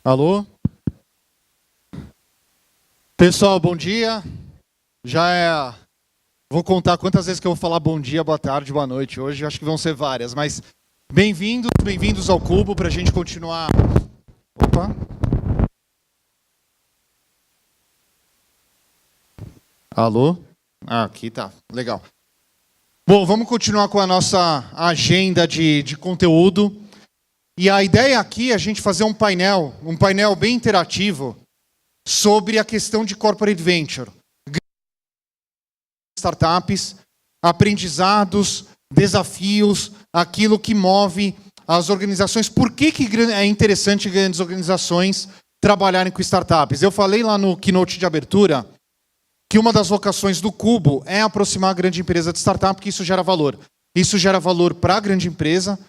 Alô? Pessoal, bom dia. Vou contar quantas vezes que eu vou falar bom dia, boa tarde, boa noite. Hoje acho que vão ser várias, mas bem-vindos ao Cubo para a gente continuar. Opa. Alô? Aqui tá, legal. Bom, vamos continuar com a nossa agenda de conteúdo. E a ideia aqui é a gente fazer um painel bem interativo sobre a questão de corporate venture. Startups, aprendizados, desafios, aquilo que move as organizações. Por que é interessante grandes organizações trabalharem com startups? Eu falei lá no keynote de abertura que uma das vocações do Cubo é aproximar a grande empresa de startup, porque isso gera valor. Isso gera valor para a grande empresa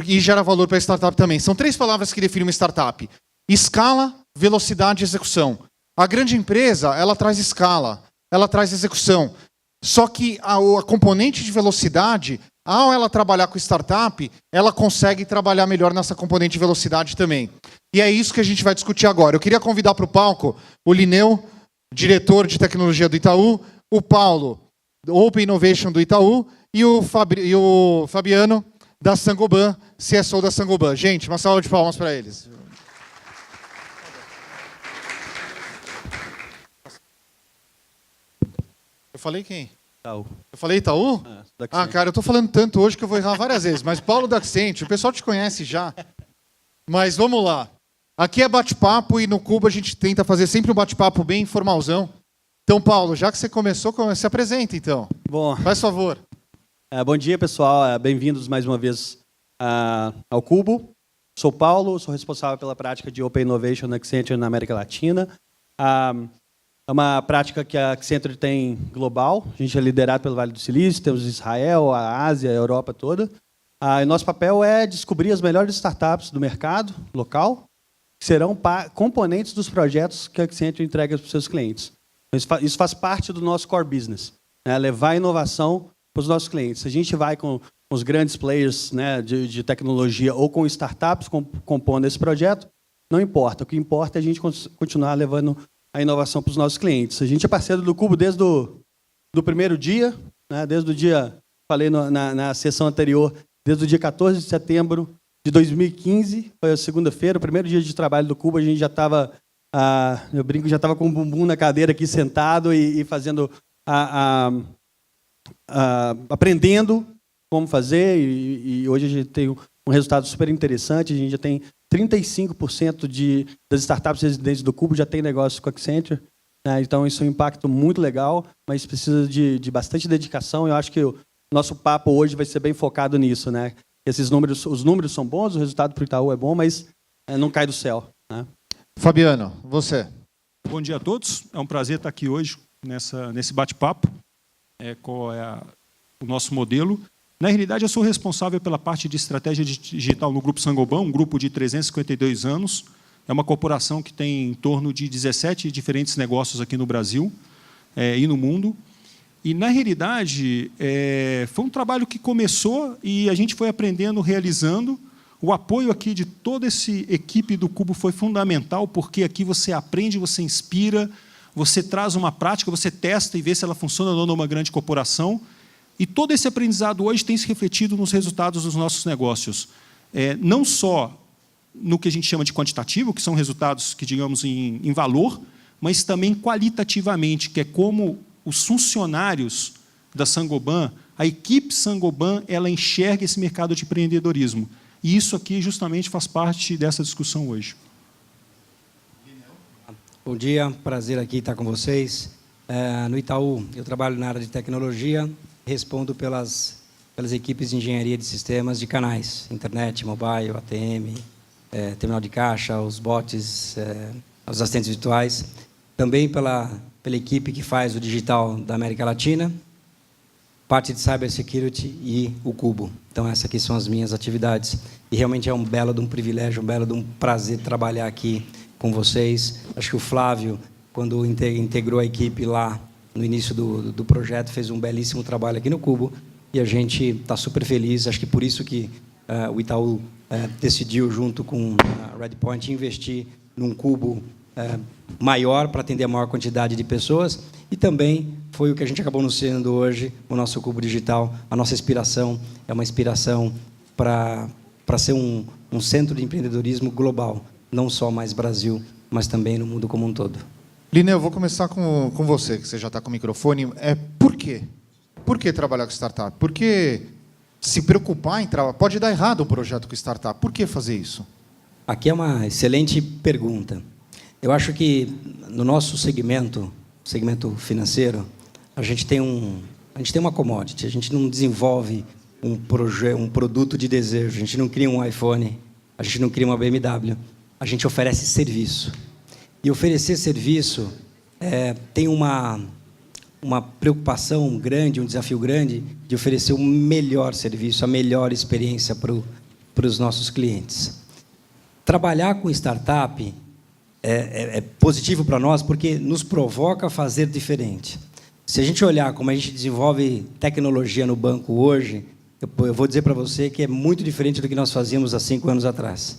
e gera valor para a startup também. São 3 palavras que definem uma startup: escala, velocidade e execução. A grande empresa, ela traz escala, ela traz execução. Só que a componente de velocidade, ao ela trabalhar com startup, ela consegue trabalhar melhor nessa componente de velocidade também. E é isso que a gente vai discutir agora. Eu queria convidar para o palco o Lineu, diretor de tecnologia do Itaú, o Paulo, Open Innovation do Itaú, e o Fabiano, da Saint-Gobain, CSO da Saint-Gobain. Gente, uma salva de palmas para eles. Eu falei quem? Itaú. Eu falei Itaú? Cara, eu estou falando tanto hoje que eu vou errar várias vezes. Mas Paulo da Accent, o pessoal te conhece já. Mas vamos lá. Aqui é bate-papo e no Cubo a gente tenta fazer sempre um bate-papo bem informalzão. Então, Paulo, já que você começou, se apresenta então. Bom, faz favor. Bom dia, pessoal. Bem-vindos mais uma vez ao Cubo. Sou Paulo, sou responsável pela prática de Open Innovation na Accenture na América Latina. É uma prática que a Accenture tem global. A gente é liderado pelo Vale do Silício, temos Israel, a Ásia, a Europa toda. E nosso papel é descobrir as melhores startups do mercado local, que serão componentes dos projetos que a Accenture entrega para os seus clientes. Isso faz parte do nosso core business, né? Levar inovação para os nossos clientes. Se a gente vai com os grandes players, né, de tecnologia ou com startups compondo esse projeto, não importa. O que importa é a gente continuar levando a inovação para os nossos clientes. A gente é parceiro do Cubo desde do primeiro dia, né, desde o dia, falei na sessão anterior, desde o dia 14 de setembro de 2015, foi a segunda-feira, o primeiro dia de trabalho do Cubo. A gente já estava, eu brinco, já estava com o bumbum na cadeira aqui sentado e fazendo, aprendendo como fazer, e hoje a gente tem um resultado super interessante. A gente já tem 35% das startups residentes do Cubo já tem negócio com a Accenture, né? Então isso é um impacto muito legal, mas precisa de bastante dedicação. Eu acho que o nosso papo hoje vai ser bem focado nisso, né? Os números são bons, o resultado para o Itaú é bom, mas não cai do céu, né? Fabiano, você. Bom dia a todos. É um prazer estar aqui hoje nesse bate-papo. Qual é o nosso modelo? Na realidade, eu sou responsável pela parte de estratégia digital no Grupo Saint-Gobain, um grupo de 352 anos. É uma corporação que tem em torno de 17 diferentes negócios aqui no Brasil e no mundo. E, na realidade, foi um trabalho que começou e a gente foi aprendendo, realizando. O apoio aqui de toda essa equipe do Cubo foi fundamental, porque aqui você aprende, você inspira, você traz uma prática, você testa e vê se ela funciona ou não numa grande corporação. E todo esse aprendizado hoje tem se refletido nos resultados dos nossos negócios. Não só no que a gente chama de quantitativo, que são resultados que, digamos, em valor, mas também qualitativamente, que é como os funcionários da Saint-Gobain, a equipe Saint-Gobain, ela enxerga esse mercado de empreendedorismo. E isso aqui justamente faz parte dessa discussão hoje. Bom dia, prazer aqui estar com vocês. No Itaú, eu trabalho na área de tecnologia, respondo pelas equipes de engenharia de sistemas de canais, internet, mobile, ATM, terminal de caixa, os bots, os assistentes virtuais. Também pela equipe que faz o digital da América Latina, parte de cybersecurity e o Cubo. Então, essas aqui são as minhas atividades. E realmente é um belo de um privilégio, um belo de um prazer trabalhar aqui com vocês. Acho que o Flávio, quando integrou a equipe lá no início do projeto, fez um belíssimo trabalho aqui no Cubo. E a gente está super feliz. Acho que por isso que o Itaú decidiu, junto com a Redpoint, investir num cubo maior para atender a maior quantidade de pessoas, e também foi o que a gente acabou anunciando hoje, o nosso cubo digital. A nossa inspiração é uma inspiração para ser um centro de empreendedorismo global, não só mais Brasil, mas também no mundo como um todo. Lina, eu vou começar com você, que você já está com o microfone. Por quê? Por que trabalhar com startup? Por que se preocupar em trabalhar? Pode dar errado um projeto com startup. Por que fazer isso? Aqui é uma excelente pergunta. Eu acho que no nosso segmento financeiro, a gente tem uma commodity. A gente não desenvolve um produto de desejo. A gente não cria um iPhone. A gente não cria uma BMW. A gente oferece serviço. E oferecer serviço tem uma preocupação grande, um desafio grande de oferecer o melhor serviço, a melhor experiência para os nossos clientes. Trabalhar com startup é positivo para nós porque nos provoca a fazer diferente. Se a gente olhar como a gente desenvolve tecnologia no banco hoje, eu vou dizer para você que é muito diferente do que nós fazíamos há 5 anos atrás.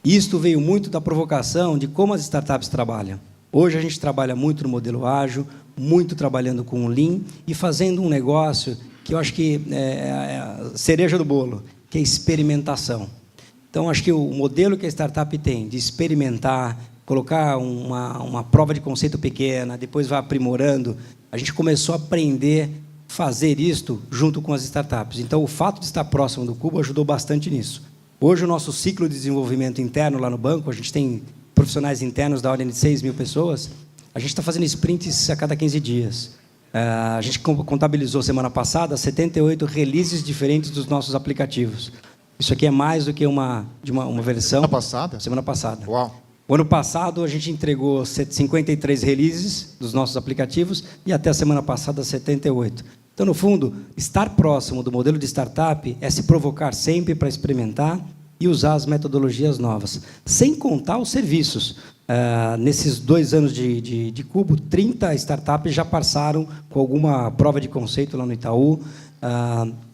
Isto veio muito da provocação de como as startups trabalham. Hoje a gente trabalha muito no modelo ágil, muito trabalhando com o Lean e fazendo um negócio que eu acho que é a cereja do bolo, que é experimentação. Então, acho que o modelo que a startup tem de experimentar, colocar uma prova de conceito pequena, depois vai aprimorando, a gente começou a aprender a fazer isto junto com as startups. Então, o fato de estar próximo do Cubo ajudou bastante nisso. Hoje, o nosso ciclo de desenvolvimento interno lá no banco, a gente tem profissionais internos da ordem de 6.000 pessoas, a gente está fazendo sprints a cada 15 dias. A gente contabilizou semana passada 78 releases diferentes dos nossos aplicativos. Isso aqui é mais do que uma versão... Semana passada? Semana passada. Uau! O ano passado, a gente entregou 53 releases dos nossos aplicativos e até a semana passada, 78. Então, no fundo, estar próximo do modelo de startup é se provocar sempre para experimentar e usar as metodologias novas. Sem contar os serviços. Nesses 2 anos de Cubo, 30 startups já passaram com alguma prova de conceito lá no Itaú.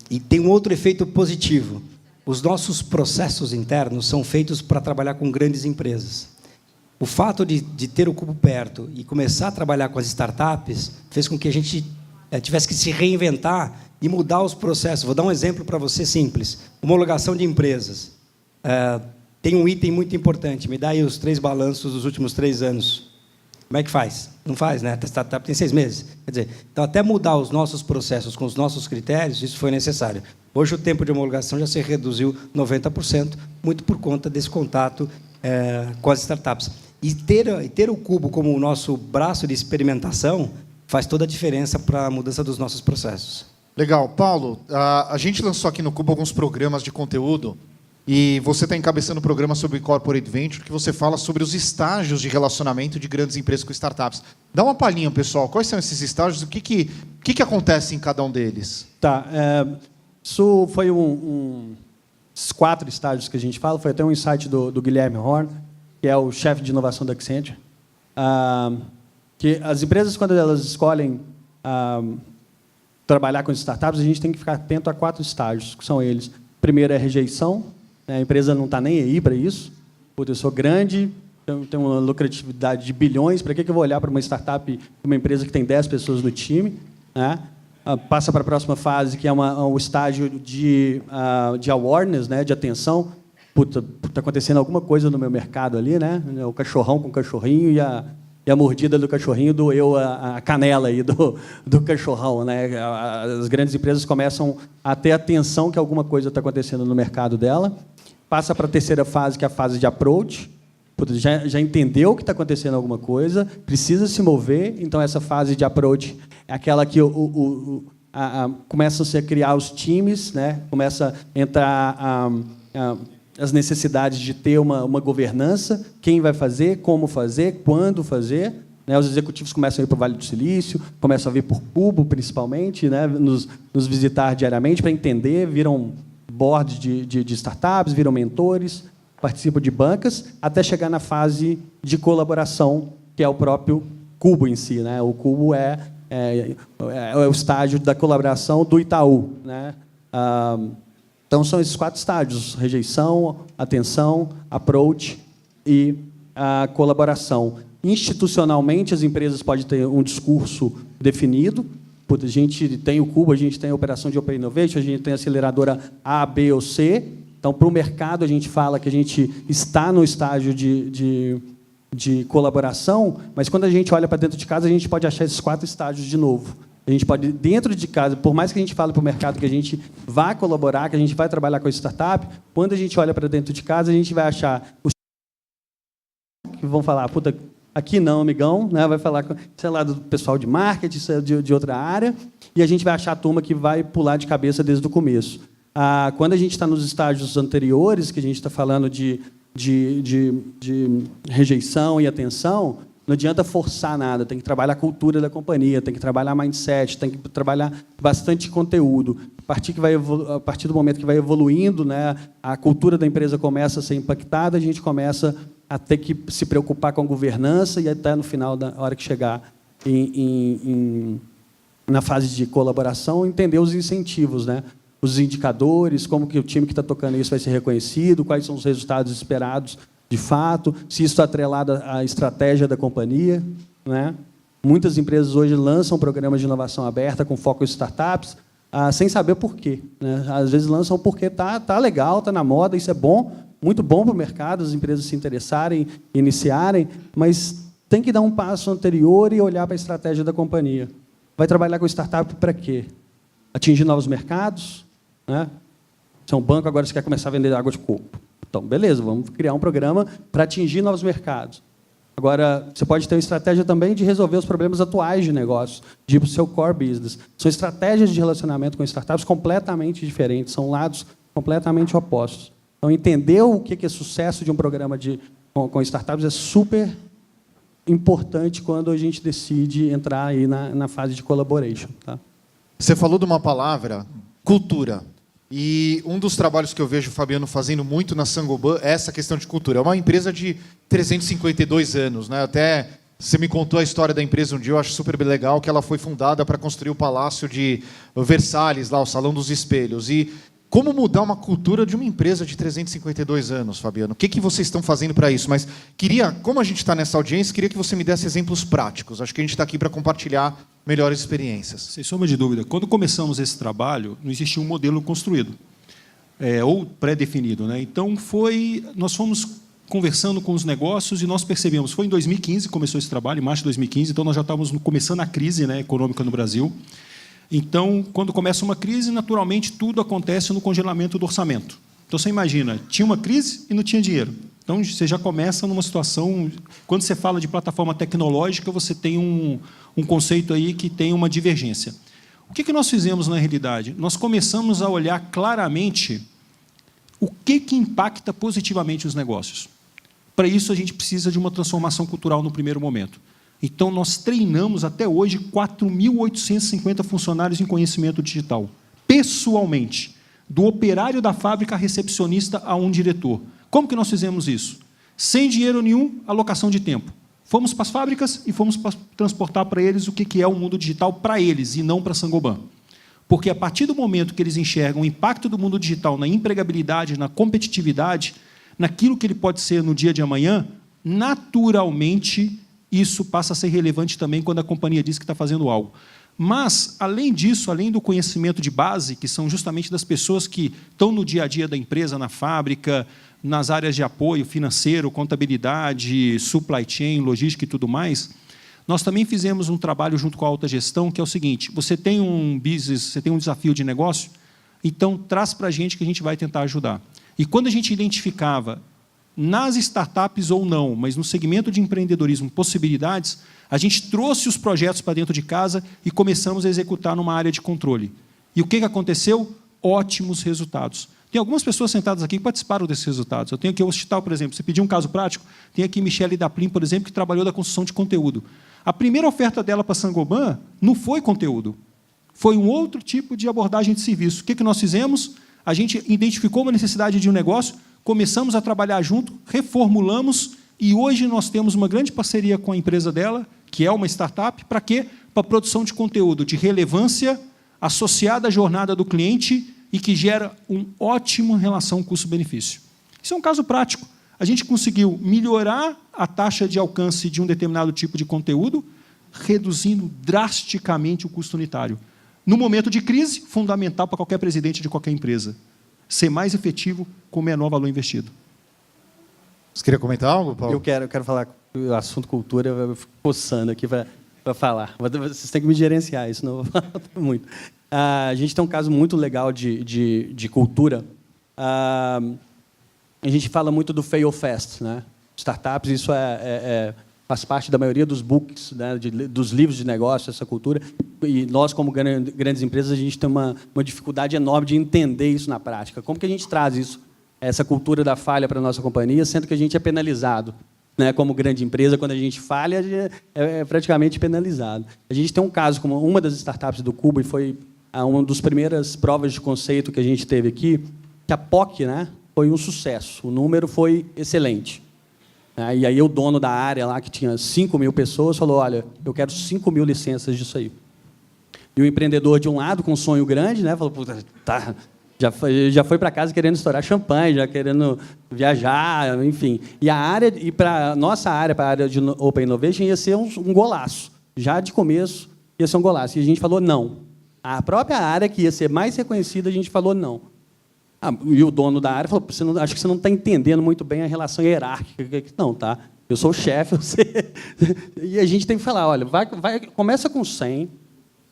E tem um outro efeito positivo. Os nossos processos internos são feitos para trabalhar com grandes empresas. O fato de ter o Cubo perto e começar a trabalhar com as startups fez com que a gente tivesse que se reinventar e mudar os processos. Vou dar um exemplo para você simples. Homologação de empresas. Tem um item muito importante. Me dá aí os 3 balanços dos últimos 3 anos. Como é que faz? Não faz, né? A startup tem 6 meses. Quer dizer, então, até mudar os nossos processos com os nossos critérios, isso foi necessário. Hoje, o tempo de homologação já se reduziu 90%, muito por conta desse contato com as startups. E ter o Cubo como o nosso braço de experimentação faz toda a diferença para a mudança dos nossos processos. Legal. Paulo, a gente lançou aqui no Cubo alguns programas de conteúdo e você está encabeçando um programa sobre Corporate Venture que você fala sobre os estágios de relacionamento de grandes empresas com startups. Dá uma palhinha, pessoal. Quais são esses estágios? O que acontece em cada um deles? Tá. Isso foi esses 4 estágios que a gente fala, foi até um insight do Guilherme Horn, que é o chefe de inovação da Accenture, que as empresas, quando elas escolhem trabalhar com startups, a gente tem que ficar atento a 4 estágios, que são eles. Primeiro é rejeição, né? A empresa não está nem aí para isso. Eu sou grande, tenho uma lucratividade de bilhões, para que eu vou olhar para uma startup, uma empresa que tem 10 pessoas no time, né? Passa para a próxima fase, que é um estágio de awareness, né? De atenção. Está acontecendo alguma coisa no meu mercado ali, né? O cachorrão com o cachorrinho e a mordida do cachorrinho doeu a canela aí do cachorrão, né? As grandes empresas começam a ter atenção que alguma coisa está acontecendo no mercado dela. Passa para a terceira fase, que é a fase de approach. Já entendeu que está acontecendo alguma coisa, precisa se mover. Então, essa fase de approach é aquela que começam-se a criar os times, né? Começa a entrar as necessidades de ter uma governança, quem vai fazer, como fazer, quando fazer. Né? Os executivos começam a ir para o Vale do Silício, começam a vir por Cubo, principalmente, né? nos visitar diariamente para entender, viram boards de startups, viram mentores, participam de bancas, até chegar na fase de colaboração, que é o próprio Cubo em si. Né? O Cubo é o estágio da colaboração do Itaú. Né? Então, são esses 4 estágios: rejeição, atenção, approach e a colaboração. Institucionalmente, as empresas podem ter um discurso definido. A gente tem o Cubo, a gente tem a operação de Open Innovation, a gente tem a aceleradora A, B ou C. Então, para o mercado, a gente fala que a gente está no estágio de colaboração, mas quando a gente olha para dentro de casa, a gente pode achar esses 4 estágios de novo. A gente pode, dentro de casa, por mais que a gente fale para o mercado que a gente vai colaborar, que a gente vai trabalhar com a startup, quando a gente olha para dentro de casa, a gente vai achar os que vão falar, puta, aqui não, amigão, né? Vai falar, sei lá, do pessoal de marketing, de outra área, e a gente vai achar a turma que vai pular de cabeça desde o começo. Quando a gente está nos estágios anteriores, que a gente está falando de rejeição e atenção, não adianta forçar nada, tem que trabalhar a cultura da companhia, tem que trabalhar mindset, tem que trabalhar bastante conteúdo. A partir do momento que vai evoluindo, né, a cultura da empresa começa a ser impactada, a gente começa a ter que se preocupar com a governança e até no final, da hora que chegar na fase de colaboração, entender os incentivos, né? Os indicadores, como que o time que está tocando isso vai ser reconhecido, quais são os resultados esperados de fato, se isso está atrelado à estratégia da companhia, né? Muitas empresas hoje lançam programas de inovação aberta com foco em startups, sem saber por quê, né? Às vezes lançam porque tá legal, está na moda, isso é bom, muito bom para o mercado, as empresas se interessarem, iniciarem, mas tem que dar um passo anterior e olhar para a estratégia da companhia. Vai trabalhar com startup para quê? Atingir novos mercados, né? Você é um banco, agora você quer começar a vender água de coco. Então, beleza, vamos criar um programa para atingir novos mercados. Agora, você pode ter uma estratégia também de resolver os problemas atuais de negócio, de ir para o seu core business. São estratégias de relacionamento com startups completamente diferentes, são lados completamente opostos. Então, entender o que é sucesso de um programa com startups é super importante quando a gente decide entrar aí na fase de collaboration. Tá? Você falou de uma palavra, cultura. E um dos trabalhos que eu vejo o Fabiano fazendo muito na Saint-Gobain é essa questão de cultura. É uma empresa de 352 anos, né? Até você me contou a história da empresa um dia, eu acho super legal, que ela foi fundada para construir o Palácio de Versalhes, lá, o Salão dos Espelhos. E como mudar uma cultura de uma empresa de 352 anos, Fabiano? O que vocês estão fazendo para isso? Mas como a gente está nessa audiência, queria que você me desse exemplos práticos. Acho que a gente está aqui para compartilhar melhores experiências. Sem sombra de dúvida. Quando começamos esse trabalho, não existia um modelo construído, ou pré-definido, né? Então, nós fomos conversando com os negócios e nós percebemos, foi em 2015 que começou esse trabalho, em março de 2015, então nós já estávamos começando a crise, né, econômica no Brasil. Então, quando começa uma crise, naturalmente, tudo acontece no congelamento do orçamento. Então, você imagina, tinha uma crise e não tinha dinheiro. Então, você já começa numa situação... Quando você fala de plataforma tecnológica, você tem um conceito aí que tem uma divergência. O que nós fizemos, na realidade? Nós começamos a olhar claramente o que impacta positivamente os negócios. Para isso, a gente precisa de uma transformação cultural no primeiro momento. Então, nós treinamos, até hoje, 4.850 funcionários em conhecimento digital, pessoalmente, do operário da fábrica à recepcionista a um diretor. Como que nós fizemos isso? Sem dinheiro nenhum, alocação de tempo. Fomos para as fábricas e fomos transportar para eles o que é o mundo digital para eles, e não para a Saint-Gobain. Porque, a partir do momento que eles enxergam o impacto do mundo digital na empregabilidade, na competitividade, naquilo que ele pode ser no dia de amanhã, naturalmente, isso passa a ser relevante também quando a companhia diz que está fazendo algo. Mas, além disso, além do conhecimento de base, que são justamente das pessoas que estão no dia a dia da empresa, na fábrica, nas áreas de apoio financeiro, contabilidade, supply chain, logística e tudo mais, nós também fizemos um trabalho junto com a alta gestão, que é o seguinte: você tem um business, você tem um desafio de negócio, então traz para a gente que a gente vai tentar ajudar. E quando a gente identificava, nas startups ou não, mas no segmento de empreendedorismo, possibilidades, a gente trouxe os projetos para dentro de casa e começamos a executar numa área de controle. E o que aconteceu? Ótimos resultados. Tem algumas pessoas sentadas aqui que participaram desses resultados. Eu tenho aqui o Hospital, por exemplo. Você pediu um caso prático? Tem aqui Michele Daplin, por exemplo, que trabalhou da construção de conteúdo. A primeira oferta dela para a Saint-Gobain não foi conteúdo. Foi um outro tipo de abordagem de serviço. O que nós fizemos? A gente identificou uma necessidade de um negócio, começamos a trabalhar junto, reformulamos, e hoje nós temos uma grande parceria com a empresa dela, que é uma startup, para quê? Para a produção de conteúdo de relevância, associada à jornada do cliente e que gera uma ótima relação custo-benefício. Isso é um caso prático. A gente conseguiu melhorar a taxa de alcance de um determinado tipo de conteúdo, reduzindo drasticamente o custo unitário. No momento de crise, fundamental para qualquer presidente de qualquer empresa. Ser mais efetivo com menor valor investido. Você queria comentar algo, Paulo? Eu quero falar o assunto cultura, eu fico coçando aqui para falar. Vocês têm que me gerenciar, isso não vou falar muito. A gente tem um caso muito legal de cultura. A gente fala muito do fail fast, né? Startups, isso faz parte da maioria dos books, né? Dos livros de negócio, essa cultura. E nós, como grandes empresas, a gente tem uma dificuldade enorme de entender isso na prática. Como que a gente traz isso, essa cultura da falha para a nossa companhia, sendo que a gente é penalizado, né? Como grande empresa, quando a gente falha, é praticamente penalizado. A gente tem um caso, como uma das startups do Cubo, e foi uma das primeiras provas de conceito que a gente teve aqui, que a POC, né, foi um sucesso. O número foi excelente. E aí o dono da área lá, que tinha 5.000 pessoas, falou, olha, eu quero 5.000 licenças disso aí. E o empreendedor, de um lado, com um sonho grande, né, falou, puta, tá, já foi para casa querendo estourar champanhe, já querendo viajar, enfim. E para a nossa área, para a área de Open Innovation, ia ser um golaço. Já de começo, ia ser um golaço. E a gente falou não. A própria área que ia ser mais reconhecida, a gente falou não. E o dono da área falou, acho que você não está entendendo muito bem a relação hierárquica. Não, tá? Eu sou o chefe, você... E a gente tem que falar, olha, começa com 100,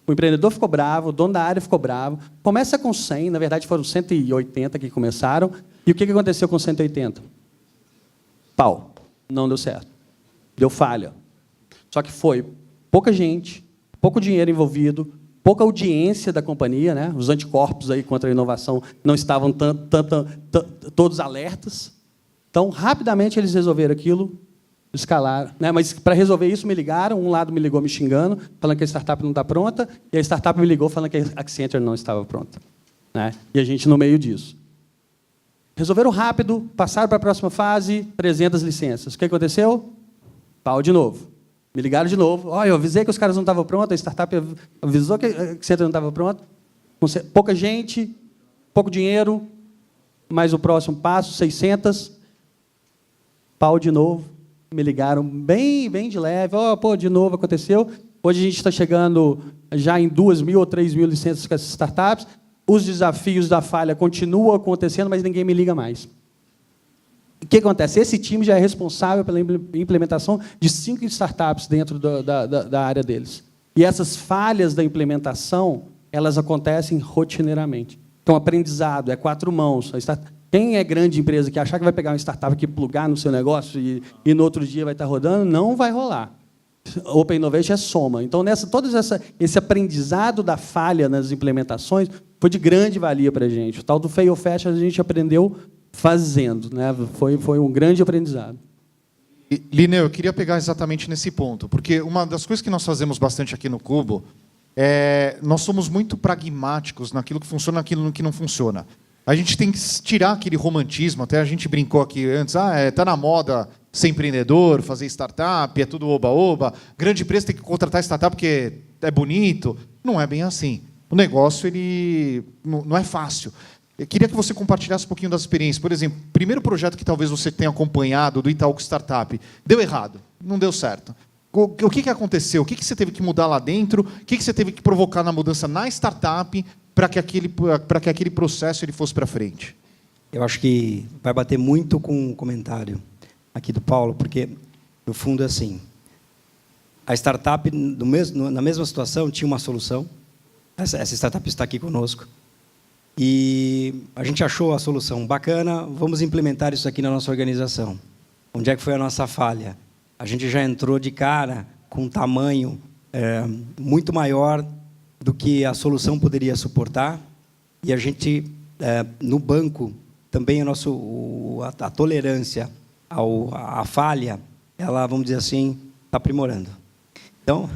o empreendedor ficou bravo, o dono da área ficou bravo, começa com 100, na verdade foram 180 que começaram, e o que aconteceu com 180? Pau, não deu certo. Deu falha. Só que foi pouca gente, pouco dinheiro envolvido, pouca audiência da companhia, né? Os anticorpos aí contra a inovação não estavam todos alertas. Então, rapidamente, eles resolveram aquilo, escalaram. Né? Mas, para resolver isso, me ligaram. Um lado me ligou me xingando, falando que a startup não está pronta, e a startup me ligou falando que a Accenture não estava pronta. Né? E a gente no meio disso. Resolveram rápido, passaram para a próxima fase, 300 licenças. O que aconteceu? Pau de novo. Me ligaram de novo. Olha, eu avisei que os caras não estavam prontos, a startup avisou que a Accenture não estava pronta. Pouca gente, pouco dinheiro, mais o próximo passo, 600. Pau de novo. Me ligaram bem de leve. De novo aconteceu. Hoje a gente está chegando já em 2.000 ou 3.000 licenças com essas startups. Os desafios da falha continuam acontecendo, mas ninguém me liga mais. O que acontece? Esse time já é responsável pela implementação de 5 startups dentro da área deles. E essas falhas da implementação, elas acontecem rotineiramente. Então, aprendizado é 4 mãos. Quem é grande empresa que achar que vai pegar uma startup aqui, plugar no seu negócio e no outro dia vai estar rodando, não vai rolar. Open Innovation é soma. Então, todo esse aprendizado da falha nas implementações foi de grande valia para a gente. O tal do fail fast a gente aprendeu fazendo, né? Foi um grande aprendizado. Lineu, eu queria pegar exatamente nesse ponto, porque uma das coisas que nós fazemos bastante aqui no Cubo nós somos muito pragmáticos naquilo que funciona e naquilo que não funciona. A gente tem que tirar aquele romantismo, até a gente brincou aqui antes, tá na moda ser empreendedor, fazer startup, é tudo oba-oba, grande empresa tem que contratar startup porque é bonito. Não é bem assim. O negócio ele não é fácil. Eu queria que você compartilhasse um pouquinho das experiências. Por exemplo, o primeiro projeto que talvez você tenha acompanhado do Itaú Startup, deu errado, não deu certo. O que aconteceu? O que você teve que mudar lá dentro? O que você teve que provocar na mudança na startup para que aquele processo ele fosse para frente? Eu acho que vai bater muito com o comentário aqui do Paulo, porque, no fundo, é assim, a startup, na mesma situação, tinha uma solução. Essa startup está aqui conosco. E a gente achou a solução bacana, vamos implementar isso aqui na nossa organização. Onde é que foi a nossa falha? A gente já entrou de cara com um tamanho muito maior do que a solução poderia suportar, e a gente, no banco, também a tolerância à falha, ela, vamos dizer assim, está aprimorando. Então,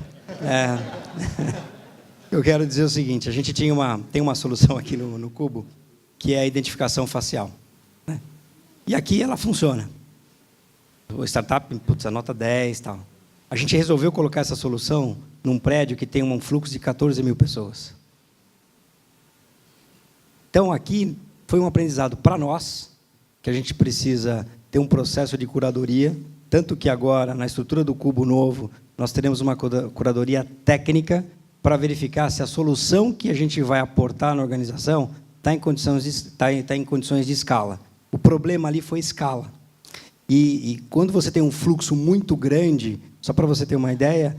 eu quero dizer o seguinte, a gente tem uma solução aqui no Cubo, que é a identificação facial. Né? E aqui ela funciona. O startup, a nota 10 e tal. A gente resolveu colocar essa solução num prédio que tem um fluxo de 14.000 pessoas. Então, aqui foi um aprendizado para nós, que a gente precisa ter um processo de curadoria, tanto que agora, na estrutura do Cubo novo, nós teremos uma curadoria técnica para verificar se a solução que a gente vai aportar na organização está em condições de escala. O problema ali foi escala. E quando você tem um fluxo muito grande, só para você ter uma ideia,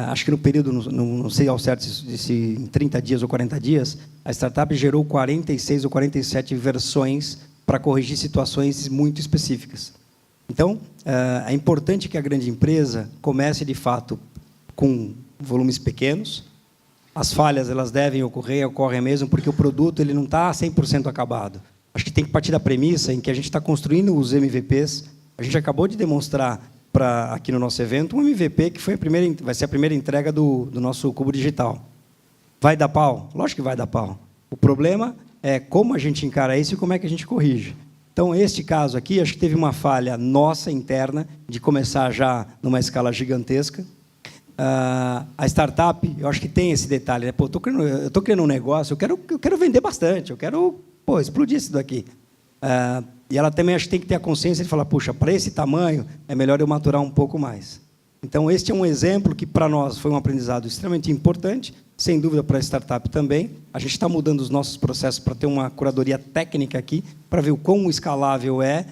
acho que no período, não sei ao certo se em 30 dias ou 40 dias, a startup gerou 46 ou 47 versões para corrigir situações muito específicas. Então, é importante que a grande empresa comece, de fato, com volumes pequenos. As falhas elas devem ocorrem mesmo, porque o produto ele não está 100% acabado. Acho que tem que partir da premissa em que a gente está construindo os MVPs. A gente acabou de demonstrar aqui no nosso evento um MVP que vai ser a primeira entrega do nosso Cubo Digital. Vai dar pau? Lógico que vai dar pau. O problema é como a gente encara isso e como é que a gente corrige. Então, este caso aqui, acho que teve uma falha nossa, interna, de começar já numa escala gigantesca. A startup, eu acho que tem esse detalhe. Né? Pô, eu estou criando um negócio, eu quero vender bastante, eu quero explodir isso daqui. E ela também acho que tem que ter a consciência de falar, puxa, para esse tamanho, é melhor eu maturar um pouco mais. Então, este é um exemplo que, para nós, foi um aprendizado extremamente importante, sem dúvida para a startup também. A gente está mudando os nossos processos para ter uma curadoria técnica aqui, para ver o quão escalável é,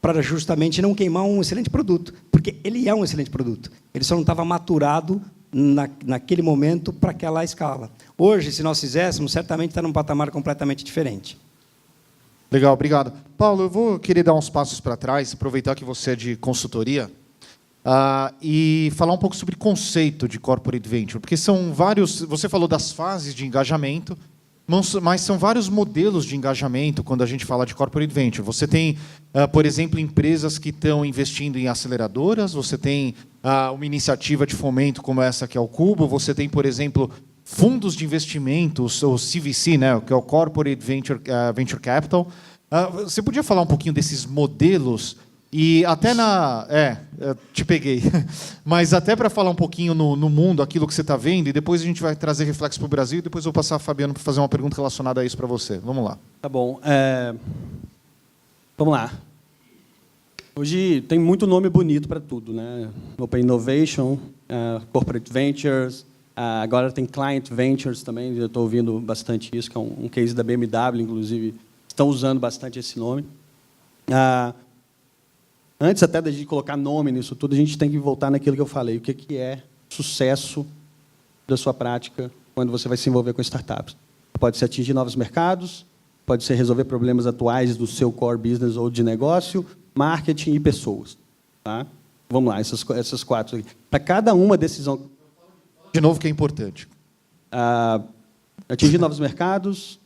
para justamente não queimar um excelente produto, porque ele é um excelente produto. Ele só não estava maturado naquele momento para aquela escala. Hoje, se nós fizéssemos, certamente está num patamar completamente diferente. Legal, obrigado. Paulo, eu vou querer dar uns passos para trás, aproveitar que você é de consultoria, e falar um pouco sobre o conceito de Corporate Venture, porque são vários... Você falou das fases de engajamento, mas são vários modelos de engajamento quando a gente fala de Corporate Venture. Você tem, por exemplo, empresas que estão investindo em aceleradoras, você tem uma iniciativa de fomento como essa que é o Cubo, você tem, por exemplo, fundos de investimentos, o CVC, né, que é o Corporate Venture Capital. Você podia falar um pouquinho desses modelos? E até te peguei. Mas até para falar um pouquinho no mundo, aquilo que você está vendo, e depois a gente vai trazer reflexo para o Brasil, e depois eu vou passar a Fabiano para fazer uma pergunta relacionada a isso para você. Vamos lá. Tá bom. Vamos lá. Hoje tem muito nome bonito para tudo, né? Open Innovation, Corporate Ventures, agora tem Client Ventures também, eu estou ouvindo bastante isso, que é um case da BMW, inclusive, estão usando bastante esse nome. Antes até da gente colocar nome nisso tudo, a gente tem que voltar naquilo que eu falei. O que é sucesso da sua prática quando você vai se envolver com startups? Pode ser atingir novos mercados, pode ser resolver problemas atuais do seu core business ou de negócio, marketing e pessoas. Tá? Vamos lá, essas quatro aqui. Para cada uma desses... De novo, que é importante. Atingir novos mercados,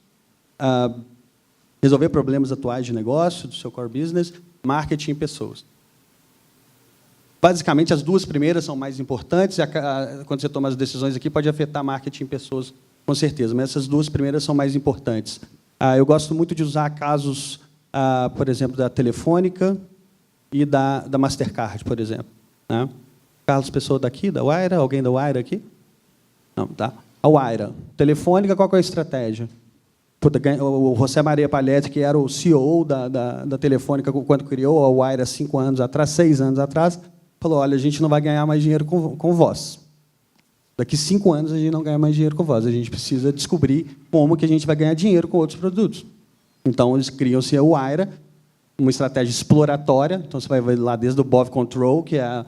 resolver problemas atuais de negócio do seu core business, marketing e pessoas. Basicamente, as duas primeiras são mais importantes. Quando você toma as decisões aqui, pode afetar marketing e pessoas, com certeza. Mas essas duas primeiras são mais importantes. Eu gosto muito de usar casos, por exemplo, da Telefônica e da Mastercard, por exemplo. Né? Carlos, pessoa daqui, da Wire? Alguém da Wire aqui? Não, tá. A Wire. Telefônica, qual que é a estratégia? O José Maria Palhetti, que era o CEO da Telefônica quando criou a Wire há 5 anos atrás, 6 anos atrás, falou, olha, a gente não vai ganhar mais dinheiro com voz. Daqui 5 anos a gente não ganha mais dinheiro com voz. A gente precisa descobrir como que a gente vai ganhar dinheiro com outros produtos. Então, eles criam-se a Wire, uma estratégia exploratória. Então, você vai ver lá desde o Bov Control, que é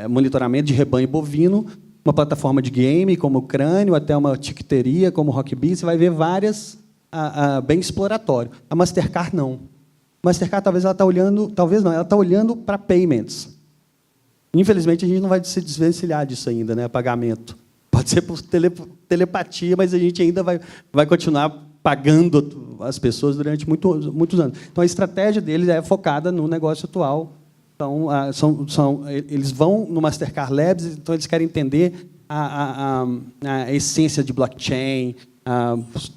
monitoramento de rebanho bovino, uma plataforma de game, como o Crânio, até uma tiqueteria, como o Rockbee, você vai ver várias bem exploratório. A Mastercard, não. A Mastercard, talvez ela está olhando... Talvez não, ela está olhando para payments. Infelizmente, a gente não vai se desvencilhar disso ainda, né? Pagamento. Pode ser por telepatia, mas a gente ainda vai continuar pagando as pessoas durante muitos anos. Então, a estratégia deles é focada no negócio atual. Então, eles vão no Mastercard Labs, então eles querem entender a essência de blockchain,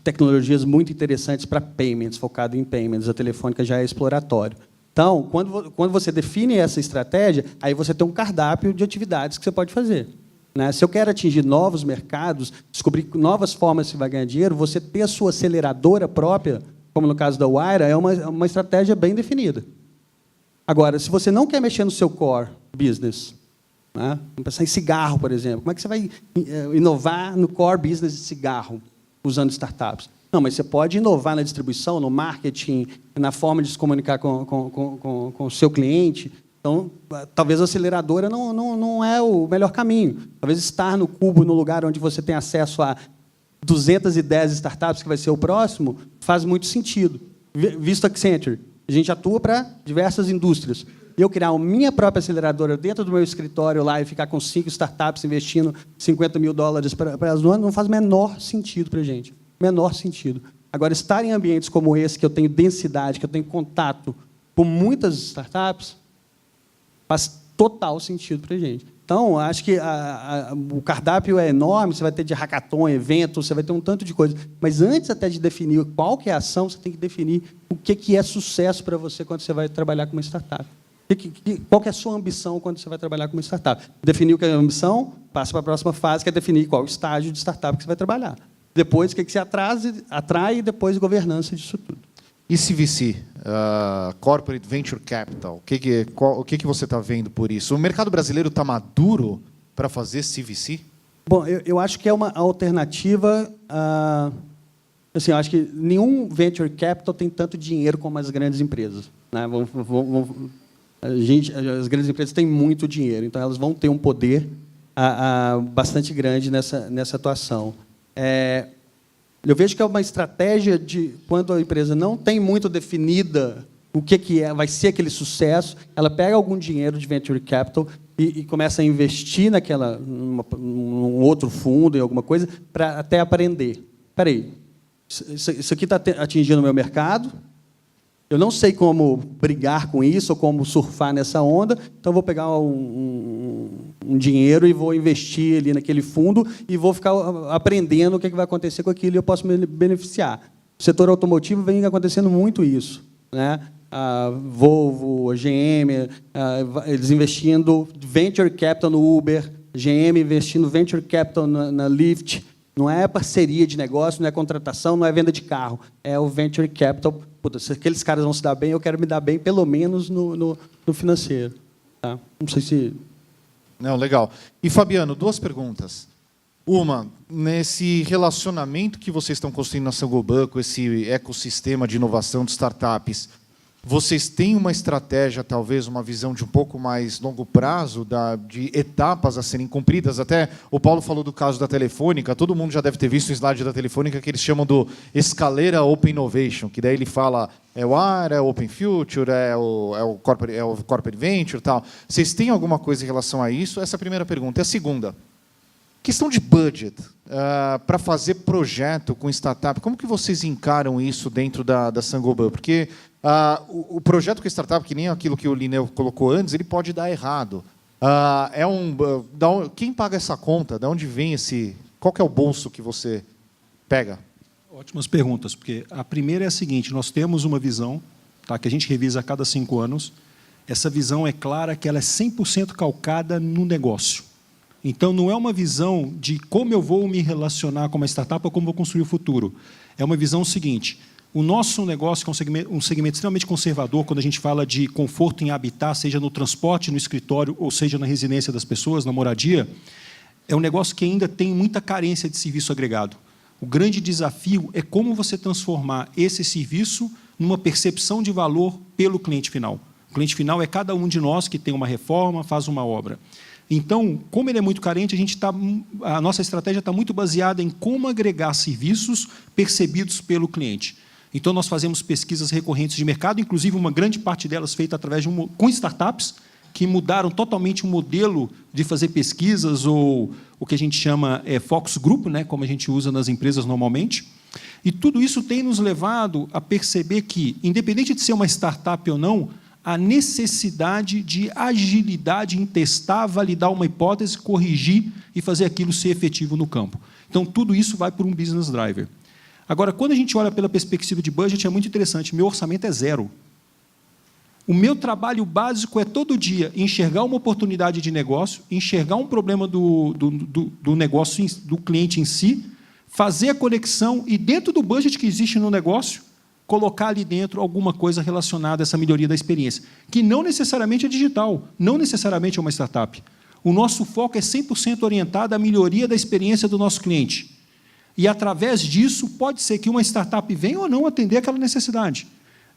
tecnologias muito interessantes para payments, focado em payments. A Telefônica já é exploratório. Então, quando você define essa estratégia, aí você tem um cardápio de atividades que você pode fazer. Né? Se eu quero atingir novos mercados, descobrir novas formas que vai ganhar dinheiro, você ter a sua aceleradora própria, como no caso da Wire, é uma estratégia bem definida. Agora, se você não quer mexer no seu core business, né? Vamos pensar em cigarro, por exemplo. Como é que você vai inovar no core business de cigarro usando startups? Não, mas você pode inovar na distribuição, no marketing, na forma de se comunicar com o seu cliente. Então, talvez a aceleradora não é o melhor caminho. Talvez estar no Cubo, no lugar onde você tem acesso a 210 startups, que vai ser o próximo, faz muito sentido. Visto Accenture, a gente atua para diversas indústrias. Eu criar a minha própria aceleradora dentro do meu escritório lá e ficar com 5 startups investindo $50 mil para as donas, não faz o menor sentido para a gente. Menor sentido. Agora, estar em ambientes como esse, que eu tenho densidade, que eu tenho contato com muitas startups, faz total sentido para a gente. Então, acho que o cardápio é enorme, você vai ter de hackathon, evento, você vai ter um tanto de coisa. Mas antes até de definir qual que é a ação, você tem que definir o que é sucesso para você quando você vai trabalhar com uma startup. Qual que é a sua ambição quando você vai trabalhar com uma startup? Definir o que é a ambição, passa para a próxima fase, que é definir qual estágio de startup que você vai trabalhar. Depois, o que você atrai e depois governança disso tudo. E CVC, Corporate Venture Capital, o que você está vendo por isso? O mercado brasileiro está maduro para fazer CVC? Bom, eu acho que é uma alternativa. Assim, eu acho que nenhum venture capital tem tanto dinheiro como as grandes empresas, né? As grandes empresas têm muito dinheiro, então elas vão ter um poder bastante grande nessa atuação. Eu vejo que é uma estratégia de quando a empresa não tem muito definida o que vai ser aquele sucesso, ela pega algum dinheiro de venture capital e começa a investir num outro fundo, em alguma coisa, para até aprender. Espera aí, isso aqui está atingindo o meu mercado, eu não sei como brigar com isso ou como surfar nessa onda, então vou pegar um dinheiro e vou investir ali naquele fundo e vou ficar aprendendo o que vai acontecer com aquilo e eu posso me beneficiar. No setor automotivo vem acontecendo muito isso, né? A Volvo, a GM, eles investindo venture capital no Uber, GM investindo venture capital na Lyft. Não é parceria de negócio, não é contratação, não é venda de carro. É o venture capital. Puta, se aqueles caras vão se dar bem, eu quero me dar bem, pelo menos no financeiro. Tá? Não sei se... Não, legal. E, Fabiano, 2 perguntas. Uma, nesse relacionamento que vocês estão construindo na Saint-Gobain, com esse ecossistema de inovação de startups, vocês têm uma estratégia, talvez, uma visão de um pouco mais longo prazo, de etapas a serem cumpridas? Até o Paulo falou do caso da Telefônica, todo mundo já deve ter visto o slide da Telefônica que eles chamam do escalera Open Innovation, que daí ele fala é o AR, é o Open Future, é o Corporate Venture e tal. Vocês têm alguma coisa em relação a isso? Essa é a primeira pergunta. E a segunda, questão de budget, para fazer projeto com startup, como que vocês encaram isso dentro da Saint-Gobain? Porque o projeto com startup, que nem aquilo que o Lineu colocou antes, ele pode dar errado. Quem paga essa conta? De onde vem esse... Qual que é o bolso que você pega? Ótimas perguntas, porque a primeira é a seguinte, nós temos uma visão, tá, que a gente revisa a cada 5 anos. Essa visão é clara que ela é 100% calcada no negócio. Então, não é uma visão de como eu vou me relacionar com uma startup ou como vou construir o futuro. É uma visão seguinte, o nosso negócio, que é um segmento extremamente conservador, quando a gente fala de conforto em habitar, seja no transporte, no escritório, ou seja na residência das pessoas, na moradia, é um negócio que ainda tem muita carência de serviço agregado. O grande desafio é como você transformar esse serviço numa percepção de valor pelo cliente final. O cliente final é cada um de nós que tem uma reforma, faz uma obra. Então, como ele é muito carente, a nossa estratégia está muito baseada em como agregar serviços percebidos pelo cliente. Então, nós fazemos pesquisas recorrentes de mercado, inclusive uma grande parte delas feita através com startups, que mudaram totalmente o modelo de fazer pesquisas, ou o que a gente chama focus group, né, como a gente usa nas empresas normalmente. E tudo isso tem nos levado a perceber que, independente de ser uma startup ou não, a necessidade de agilidade em testar, validar uma hipótese, corrigir e fazer aquilo ser efetivo no campo. Então, tudo isso vai por um business driver. Agora, quando a gente olha pela perspectiva de budget, é muito interessante. Meu orçamento é 0. O meu trabalho básico é, todo dia, enxergar uma oportunidade de negócio, enxergar um problema do negócio, do cliente em si, fazer a conexão e, dentro do budget que existe no negócio, colocar ali dentro alguma coisa relacionada a essa melhoria da experiência, que não necessariamente é digital, não necessariamente é uma startup. O nosso foco é 100% orientado à melhoria da experiência do nosso cliente. E, através disso, pode ser que uma startup venha ou não atender aquela necessidade.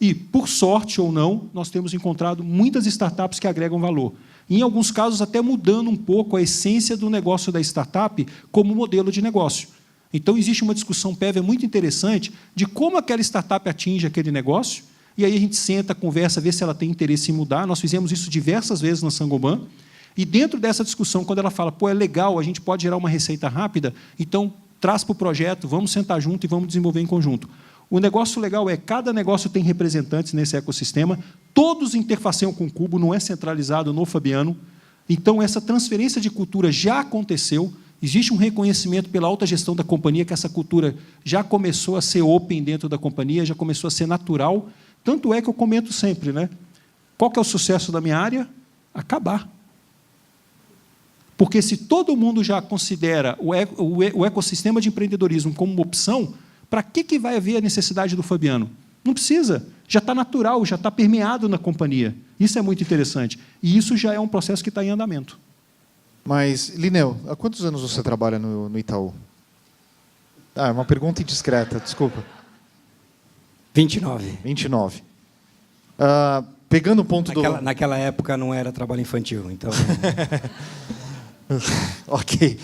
E, por sorte ou não, nós temos encontrado muitas startups que agregam valor. Em alguns casos, até mudando um pouco a essência do negócio da startup como modelo de negócio. Então, existe uma discussão prévia muito interessante de como aquela startup atinge aquele negócio, e aí a gente senta, conversa, vê se ela tem interesse em mudar. Nós fizemos isso diversas vezes na Saint-Gobain, e dentro dessa discussão, quando ela fala, pô, é legal, a gente pode gerar uma receita rápida, então traz para o projeto, vamos sentar junto e vamos desenvolver em conjunto. O negócio legal é, cada negócio tem representantes nesse ecossistema, todos interfaceiam com o Cubo, não é centralizado no Fabiano, então essa transferência de cultura já aconteceu, existe um reconhecimento pela alta gestão da companhia que essa cultura já começou a ser open dentro da companhia, já começou a ser natural, tanto é que eu comento sempre, né? Qual que é o sucesso da minha área? Acabar. Porque se todo mundo já considera o ecossistema de empreendedorismo como uma opção, para que vai haver a necessidade do Fabiano? Não precisa, já está natural, já está permeado na companhia. Isso é muito interessante. E isso já é um processo que está em andamento. Mas, Lineu, há quantos anos você trabalha no Itaú? É uma pergunta indiscreta, desculpa. 29. 29. Pegando o ponto Naquela época não era trabalho infantil, então... Ok.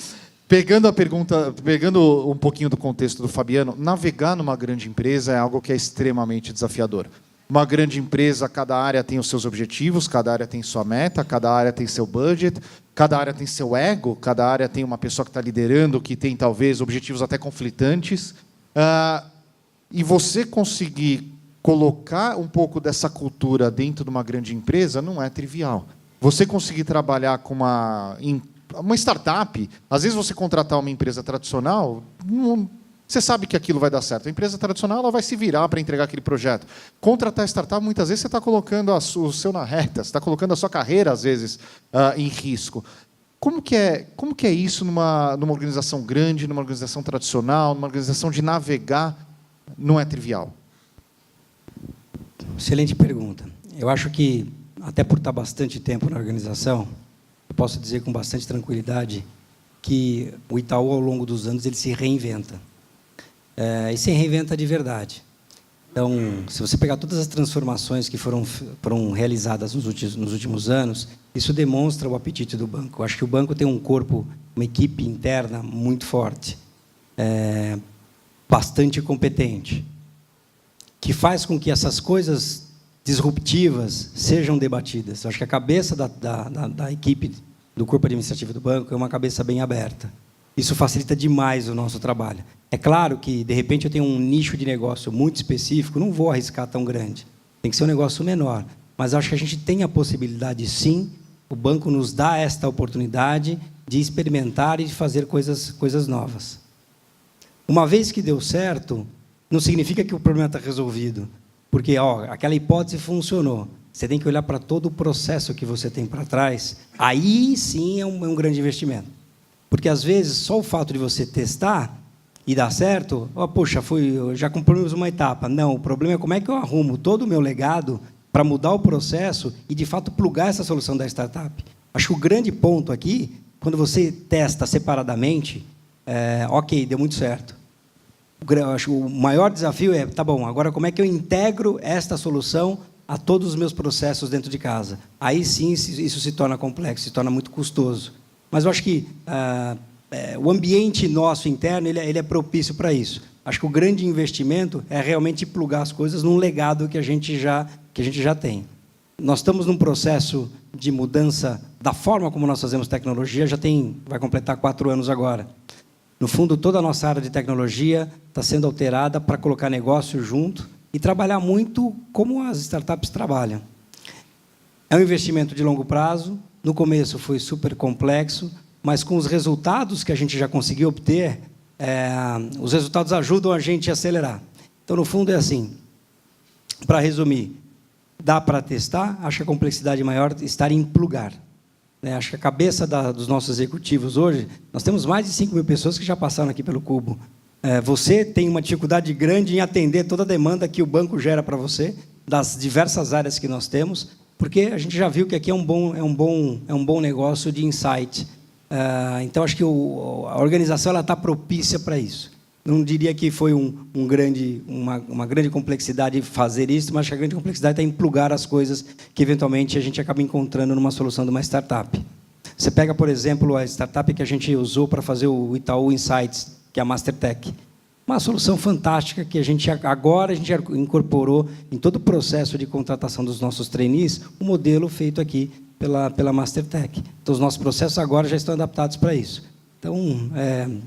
Pegando a pergunta, pegando um pouquinho do contexto do Fabiano, navegar numa grande empresa é algo que é extremamente desafiador. Uma grande empresa, cada área tem os seus objetivos, cada área tem sua meta, cada área tem seu budget, cada área tem seu ego, cada área tem uma pessoa que está liderando, que tem, talvez, objetivos até conflitantes. E você conseguir colocar um pouco dessa cultura dentro de uma grande empresa não é trivial. Você conseguir trabalhar com uma startup, às vezes você contratar uma empresa tradicional, você sabe que aquilo vai dar certo. A empresa tradicional ela vai se virar para entregar aquele projeto. Contratar startup, muitas vezes você está colocando o seu na reta, você está colocando a sua carreira, às vezes, em risco. Como que é isso numa organização grande, numa organização tradicional, numa organização de navegar? Não é trivial. Excelente pergunta. Eu acho que, até por estar bastante tempo na organização, eu posso dizer com bastante tranquilidade que o Itaú, ao longo dos anos, ele se reinventa. E se reinventa de verdade. Então, se você pegar todas as transformações que foram realizadas nos últimos anos, isso demonstra o apetite do banco. Eu acho que o banco tem um corpo, uma equipe interna muito forte, bastante competente, que faz com que essas coisas disruptivas sejam debatidas. Eu acho que a cabeça da equipe do corpo administrativo do banco é uma cabeça bem aberta. Isso facilita demais o nosso trabalho. É claro que, de repente, eu tenho um nicho de negócio muito específico, não vou arriscar tão grande. Tem que ser um negócio menor. Mas acho que a gente tem a possibilidade, sim, o banco nos dá esta oportunidade de experimentar e de fazer coisas novas. Uma vez que deu certo, não significa que o problema está resolvido. Porque aquela hipótese funcionou. Você tem que olhar para todo o processo que você tem para trás. Aí, sim, é um grande investimento. Porque, às vezes, só o fato de você testar e dar certo, poxa, já cumprimos uma etapa. Não, o problema é como é que eu arrumo todo o meu legado para mudar o processo e, de fato, plugar essa solução da startup. Acho que o grande ponto aqui, quando você testa separadamente, ok, deu muito certo. Acho que o maior desafio é, tá bom, agora como é que eu integro esta solução a todos os meus processos dentro de casa? Aí, sim, isso se torna complexo, se torna muito custoso. Mas eu acho que o ambiente nosso interno ele é propício para isso. Acho que o grande investimento é realmente plugar as coisas num legado que a gente já tem. Nós estamos num processo de mudança da forma como nós fazemos tecnologia, vai completar 4 anos agora. No fundo, toda a nossa área de tecnologia está sendo alterada para colocar negócio junto e trabalhar muito como as startups trabalham. É um investimento de longo prazo. No começo foi super complexo, mas com os resultados que a gente já conseguiu obter, os resultados ajudam a gente a acelerar. Então, no fundo, é assim. Para resumir, dá para testar, acho que a complexidade maior está em plugar. Acho que a cabeça dos nossos executivos hoje, nós temos mais de 5.000 pessoas que já passaram aqui pelo Cubo. Você tem uma dificuldade grande em atender toda a demanda que o banco gera para você, das diversas áreas que nós temos, porque a gente já viu que aqui é um bom negócio de insight. Então, acho que a organização está propícia para isso. Não diria que foi uma grande complexidade fazer isso, mas acho que a grande complexidade está em plugar as coisas que, eventualmente, a gente acaba encontrando numa solução de uma startup. Você pega, por exemplo, a startup que a gente usou para fazer o Itaú Insights, que é a Mastertech. Uma solução fantástica que agora a gente incorporou em todo o processo de contratação dos nossos trainees, o modelo feito aqui pela Mastertech. Então, os nossos processos agora já estão adaptados para isso. Então,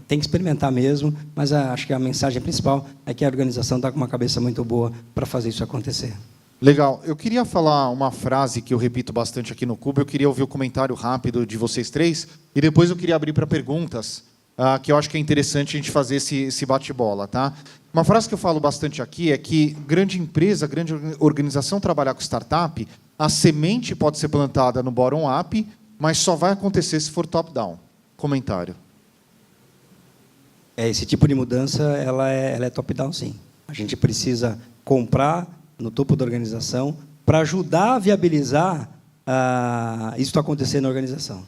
tem que experimentar mesmo, mas acho que a mensagem principal é que a organização está com uma cabeça muito boa para fazer isso acontecer. Legal. Eu queria falar uma frase que eu repito bastante aqui no Cubo. Eu queria ouvir o comentário rápido de vocês três e depois eu queria abrir para perguntas, que eu acho que é interessante a gente fazer esse bate-bola. Tá? Uma frase que eu falo bastante aqui é que grande empresa, grande organização trabalhar com startup, a semente pode ser plantada no bottom-up, mas só vai acontecer se for top-down. Comentário. Esse tipo de mudança ela é top-down, sim. A gente precisa comprar no topo da organização para ajudar a viabilizar isso acontecer na organização.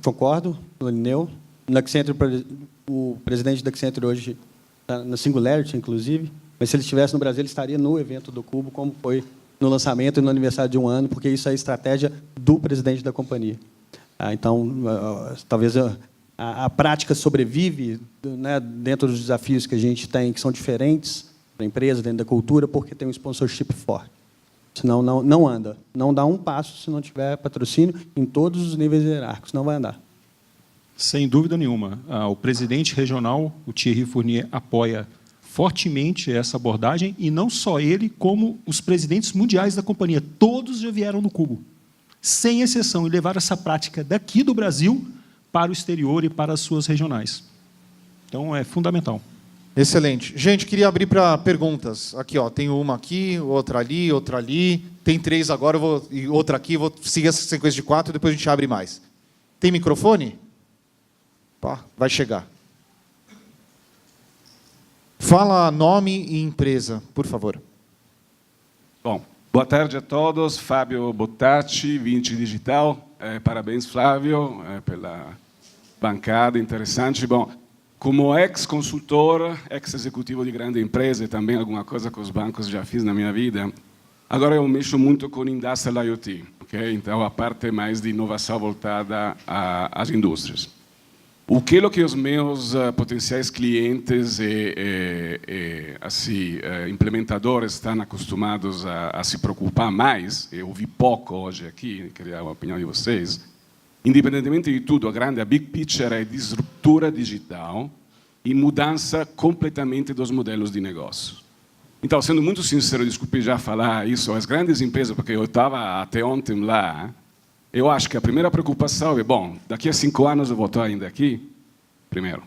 Concordo, Lineu. No Accenture, o presidente da Accenture hoje está na Singularity, inclusive, mas se ele estivesse no Brasil, ele estaria no evento do Cubo, como foi no lançamento e no aniversário de 1 ano, porque isso é a estratégia do presidente da companhia. Então, talvez a prática sobrevive, né, dentro dos desafios que a gente tem, que são diferentes para a empresa, dentro da cultura, porque tem um sponsorship forte. Senão, não anda. Não dá um passo se não tiver patrocínio em todos os níveis hierárquicos. Não vai andar. Sem dúvida nenhuma. O presidente regional, o Thierry Fournier, apoia fortemente essa abordagem, e não só ele, como os presidentes mundiais da companhia. Todos já vieram no Cubo, sem exceção, e levaram essa prática daqui do Brasil para o exterior e para as suas regionais. Então, é fundamental. Excelente. Gente, queria abrir para perguntas. Aqui, ó, tem uma aqui, outra ali, outra ali. Tem 3 agora, e outra aqui. Vou seguir essa sequência de 4, depois a gente abre mais. Tem microfone? Pá, vai chegar. Fala nome e empresa, por favor. Bom, boa tarde a todos. Fábio Bottacci, Vinci Digital. Parabéns, Flávio, pela bancada interessante. Bom, como ex-consultor, ex-executivo de grande empresa e também alguma coisa com os bancos já fiz na minha vida, agora eu mexo muito com Industrial IoT, okay? Então a parte mais de inovação voltada às indústrias. O que os meus potenciais clientes e implementadores estão acostumados a se preocupar mais, eu vi pouco hoje aqui, queria a opinião de vocês, independentemente de tudo, a big picture é disruptura digital e mudança completamente dos modelos de negócio. Então, sendo muito sincero, desculpe já falar isso, as grandes empresas, porque eu estava até ontem lá, eu acho que a primeira preocupação é, bom, daqui a 5 anos eu vou estar ainda aqui, primeiro.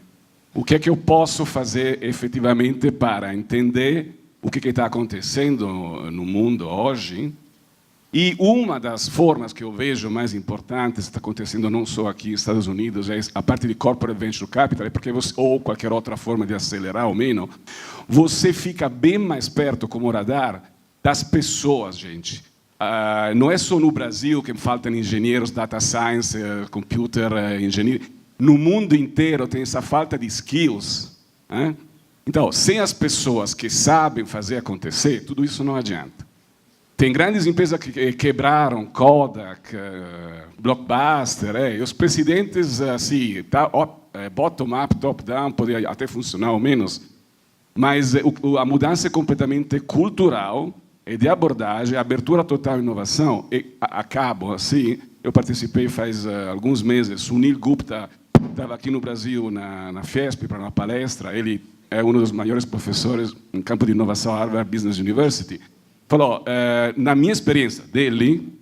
O que é que eu posso fazer efetivamente para entender o que está acontecendo no mundo hoje? E uma das formas que eu vejo mais importantes, está acontecendo não só aqui nos Estados Unidos, é a parte de corporate venture capital, porque você, ou qualquer outra forma de acelerar ou menos, você fica bem mais perto, como radar, das pessoas, gente. Não é só no Brasil que faltam engenheiros, data science, computer engineering. No mundo inteiro tem essa falta de skills. Então, sem as pessoas que sabem fazer acontecer, tudo isso não adianta. Tem grandes empresas que quebraram, Kodak, Blockbuster, e os presidentes, assim, bottom-up, top-down, poderia até funcionar ao menos, mas a mudança é completamente cultural, e de abordagem, abertura total à inovação, e acabo assim, eu participei faz alguns meses, Sunil Gupta estava aqui no Brasil, na FESP, para uma palestra, ele é um dos maiores professores no campo de inovação, Harvard Business University. Falou, na minha experiência dele,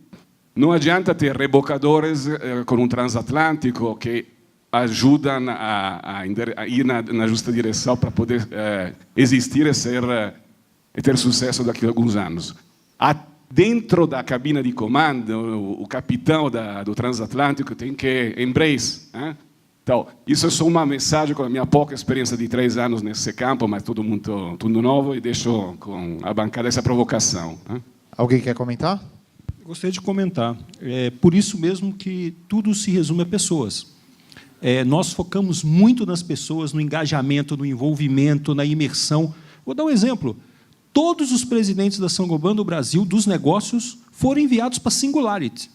não adianta ter rebocadores com um transatlântico que ajudam a ir na justa direção para poder existir e ter sucesso daqui a alguns anos. Dentro da cabina de comando, o capitão do transatlântico tem que embrace, Então, isso é só uma mensagem com a minha pouca experiência de 3 anos nesse campo, mas tudo novo, e deixo com a bancada essa provocação. Né? Alguém quer comentar? Gostaria de comentar. É por isso mesmo que tudo se resume a pessoas. Nós focamos muito nas pessoas, no engajamento, no envolvimento, na imersão. Vou dar um exemplo. Todos os presidentes da Saint-Gobain do Brasil, dos negócios, foram enviados para Singularity.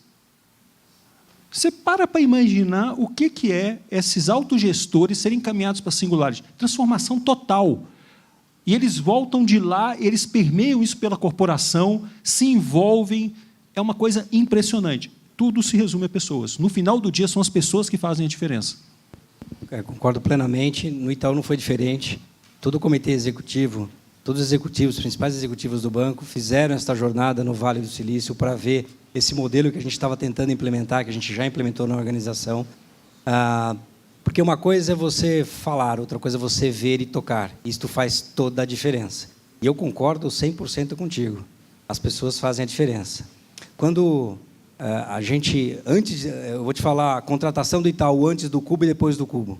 Você para imaginar o que é esses autogestores serem encaminhados para Singularity. Transformação total. E eles voltam de lá, eles permeiam isso pela corporação, se envolvem. É uma coisa impressionante. Tudo se resume a pessoas. No final do dia, são as pessoas que fazem a diferença. Concordo plenamente. No Itaú não foi diferente. Todo o comitê executivo, todos os executivos, os principais executivos do banco, fizeram esta jornada no Vale do Silício para ver esse modelo que a gente estava tentando implementar, que a gente já implementou na organização. Porque uma coisa é você falar, outra coisa é você ver e tocar. Isto faz toda a diferença. E eu concordo 100% contigo. As pessoas fazem a diferença. Quando a gente, eu vou te falar, a contratação do Itaú antes do Cubo e depois do Cubo.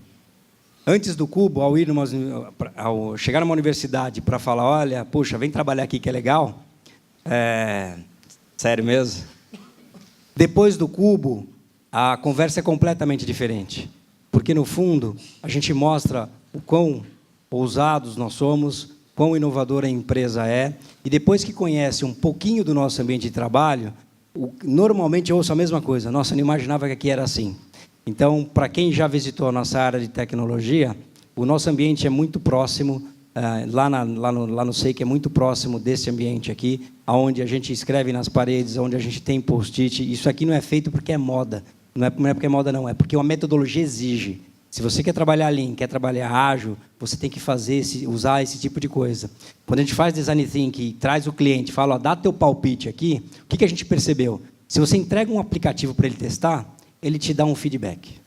Antes do Cubo, ao chegar numa universidade para falar, olha, puxa, vem trabalhar aqui que é legal, sério mesmo? Depois do Cubo, a conversa é completamente diferente. Porque, no fundo, a gente mostra o quão ousados nós somos, quão inovadora a empresa é, e depois que conhece um pouquinho do nosso ambiente de trabalho, normalmente eu ouço a mesma coisa. Nossa, eu não imaginava que aqui era assim. Então, para quem já visitou a nossa área de tecnologia, o nosso ambiente é muito próximo, lá no SEIC é muito próximo desse ambiente aqui, onde a gente escreve nas paredes, onde a gente tem post-it. Isso aqui não é feito porque é moda. Não é porque é moda, não. É porque uma metodologia exige. Se você quer trabalhar Lean, quer trabalhar ágil, você tem que usar esse tipo de coisa. Quando a gente faz Design Thinking, traz o cliente, fala, ó, dá teu palpite aqui, o que a gente percebeu? Se você entrega um aplicativo para ele testar, ele te dá um feedback.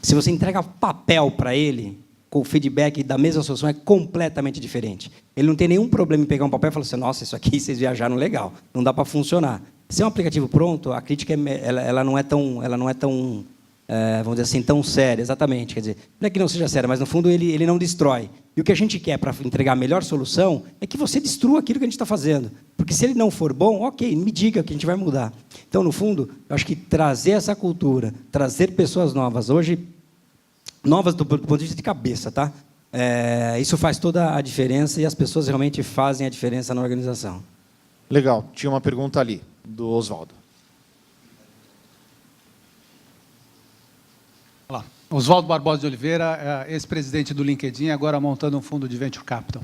Se você entrega papel para ele, com o feedback da mesma solução, é completamente diferente. Ele não tem nenhum problema em pegar um papel e falar assim, nossa, isso aqui vocês viajaram legal, não dá para funcionar. Se é um aplicativo pronto, a crítica ela não é tão, vamos dizer assim, tão séria, exatamente. Quer dizer, não é que não seja séria, mas no fundo ele não destrói. E o que a gente quer para entregar a melhor solução é que você destrua aquilo que a gente está fazendo. Porque se ele não for bom, ok, me diga que a gente vai mudar. Então, no fundo, eu acho que trazer essa cultura, trazer pessoas novas, hoje, novas do ponto de vista de cabeça, tá? Isso faz toda a diferença e as pessoas realmente fazem a diferença na organização. Legal. Tinha uma pergunta ali, do Oswaldo. Olá. Oswaldo Barbosa de Oliveira, ex-presidente do LinkedIn, agora montando um fundo de Venture Capital.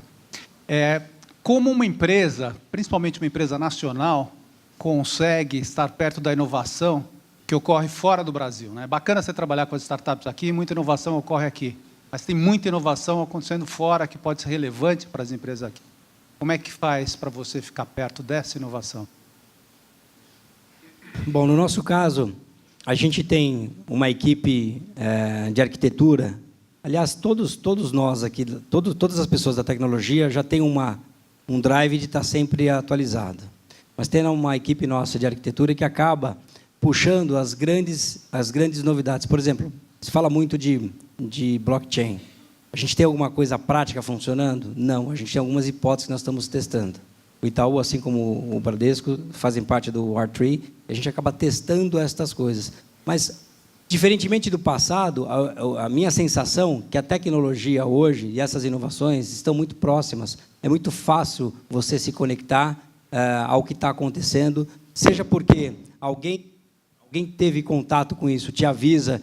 Como uma empresa, principalmente uma empresa nacional, consegue estar perto da inovação que ocorre fora do Brasil? É bacana você trabalhar com as startups aqui, muita inovação ocorre aqui, mas tem muita inovação acontecendo fora que pode ser relevante para as empresas aqui. Como é que faz para você ficar perto dessa inovação? Bom, no nosso caso, a gente tem uma equipe de arquitetura. Aliás, todos nós aqui, todas as pessoas da tecnologia já têm um drive de estar sempre atualizado. Mas tem uma equipe nossa de arquitetura que acaba puxando as grandes novidades. Por exemplo, se fala muito de blockchain. A gente tem alguma coisa prática funcionando? Não, a gente tem algumas hipóteses que nós estamos testando. O Itaú, assim como o Bradesco, fazem parte do R3, e a gente acaba testando estas coisas. Mas, diferentemente do passado, a minha sensação é que a tecnologia hoje e essas inovações estão muito próximas. É muito fácil você se conectar ao que está acontecendo, seja porque alguém teve contato com isso, te avisa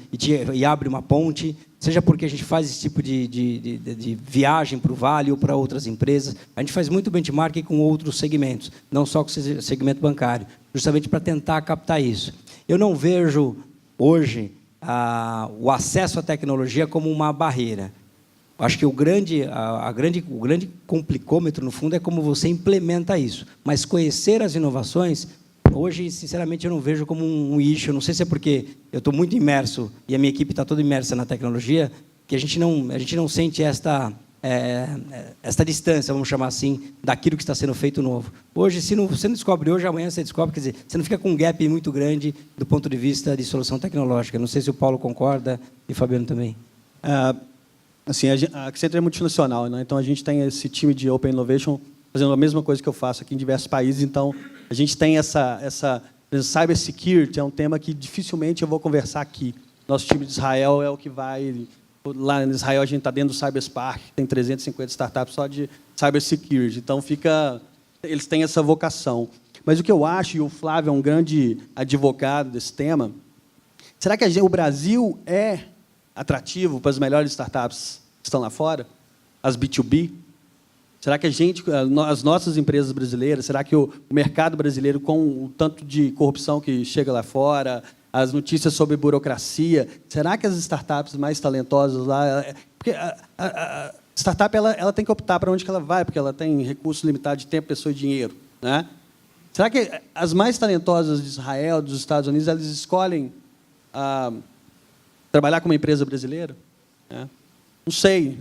e abre uma ponte, seja porque a gente faz esse tipo de viagem para o Vale ou para outras empresas. A gente faz muito benchmarking com outros segmentos, não só com o segmento bancário, justamente para tentar captar isso. Eu não vejo, hoje, o acesso à tecnologia como uma barreira. Acho que o grande complicômetro, no fundo, é como você implementa isso. Mas conhecer as inovações, hoje, sinceramente, eu não vejo como um issue. Não sei se é porque eu estou muito imerso e a minha equipe está toda imersa na tecnologia, que a gente não sente esta esta distância, vamos chamar assim, daquilo que está sendo feito novo. Hoje, se você não descobre hoje, amanhã você descobre, quer dizer, você não fica com um gap muito grande do ponto de vista de solução tecnológica. Não sei se o Paulo concorda e o Fabiano também. Assim, a Accenture é multinacional, né? Então a gente tem esse time de Open Innovation fazendo a mesma coisa que eu faço aqui em diversos países. Então a gente tem essa cyber security é um tema que dificilmente eu vou conversar aqui. Nosso time de Israel é o que vai lá em Israel a gente está dentro do Cyberspark, tem 350 startups só de cyber security. Então eles têm essa vocação. Mas o que eu acho, e o Flávio é um grande advogado desse tema, será que o Brasil é atrativo para as melhores startups que estão lá fora? As B2B? Será que as nossas empresas brasileiras, será que o mercado brasileiro, com o tanto de corrupção que chega lá fora, as notícias sobre burocracia, será que as startups mais talentosas lá... Porque a startup ela tem que optar para onde que ela vai, porque ela tem recurso limitado de tempo, pessoa e dinheiro, né? Será que as mais talentosas de Israel, dos Estados Unidos, elas escolhem trabalhar com uma empresa brasileira? Não sei.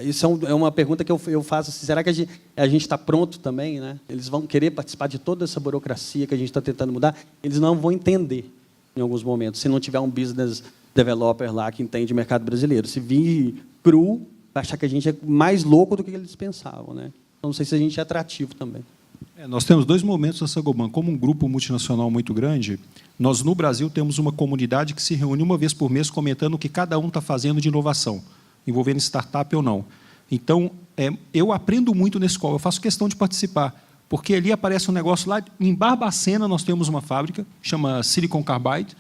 Isso é uma pergunta que eu faço. Assim, será que a gente está pronto também? Né? Eles vão querer participar de toda essa burocracia que a gente está tentando mudar? Eles não vão entender em alguns momentos, se não tiver um business developer lá que entende o mercado brasileiro. Se vir cru, vai achar que a gente é mais louco do que eles pensavam. Né? Então, não sei se a gente é atrativo também. Nós temos dois momentos na Sagoban. Como um grupo multinacional muito grande, nós, no Brasil, temos uma comunidade que se reúne uma vez por mês comentando o que cada um está fazendo de inovação, envolvendo startup ou não. Então, eu aprendo muito nesse call, eu faço questão de participar, porque ali aparece um negócio lá, em Barbacena nós temos uma fábrica, chama Silicon Carbide,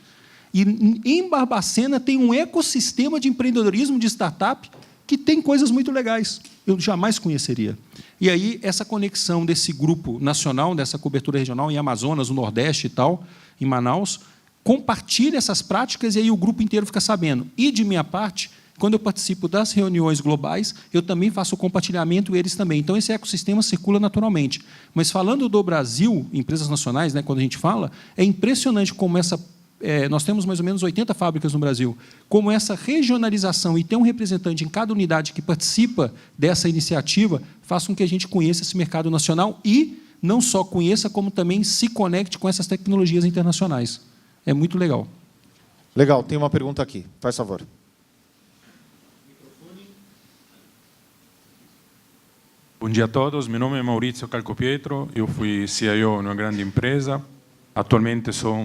e em Barbacena tem um ecossistema de empreendedorismo de startup que tem coisas muito legais, eu jamais conheceria. E aí, essa conexão desse grupo nacional, dessa cobertura regional em Amazonas, no Nordeste e tal, em Manaus, compartilha essas práticas e aí o grupo inteiro fica sabendo. E, de minha parte, quando eu participo das reuniões globais, eu também faço o compartilhamento e eles também. Então, esse ecossistema circula naturalmente. Mas, falando do Brasil, empresas nacionais, né, quando a gente fala, é impressionante como nós temos mais ou menos 80 fábricas no Brasil, como essa regionalização e ter um representante em cada unidade que participa dessa iniciativa faz com que a gente conheça esse mercado nacional e não só conheça, como também se conecte com essas tecnologias internacionais. É muito legal. Legal, tem uma pergunta aqui, faz favor. Bom dia a todos, meu nome é Maurizio Calcopietro, eu fui CIO em uma grande empresa. Atualmente sou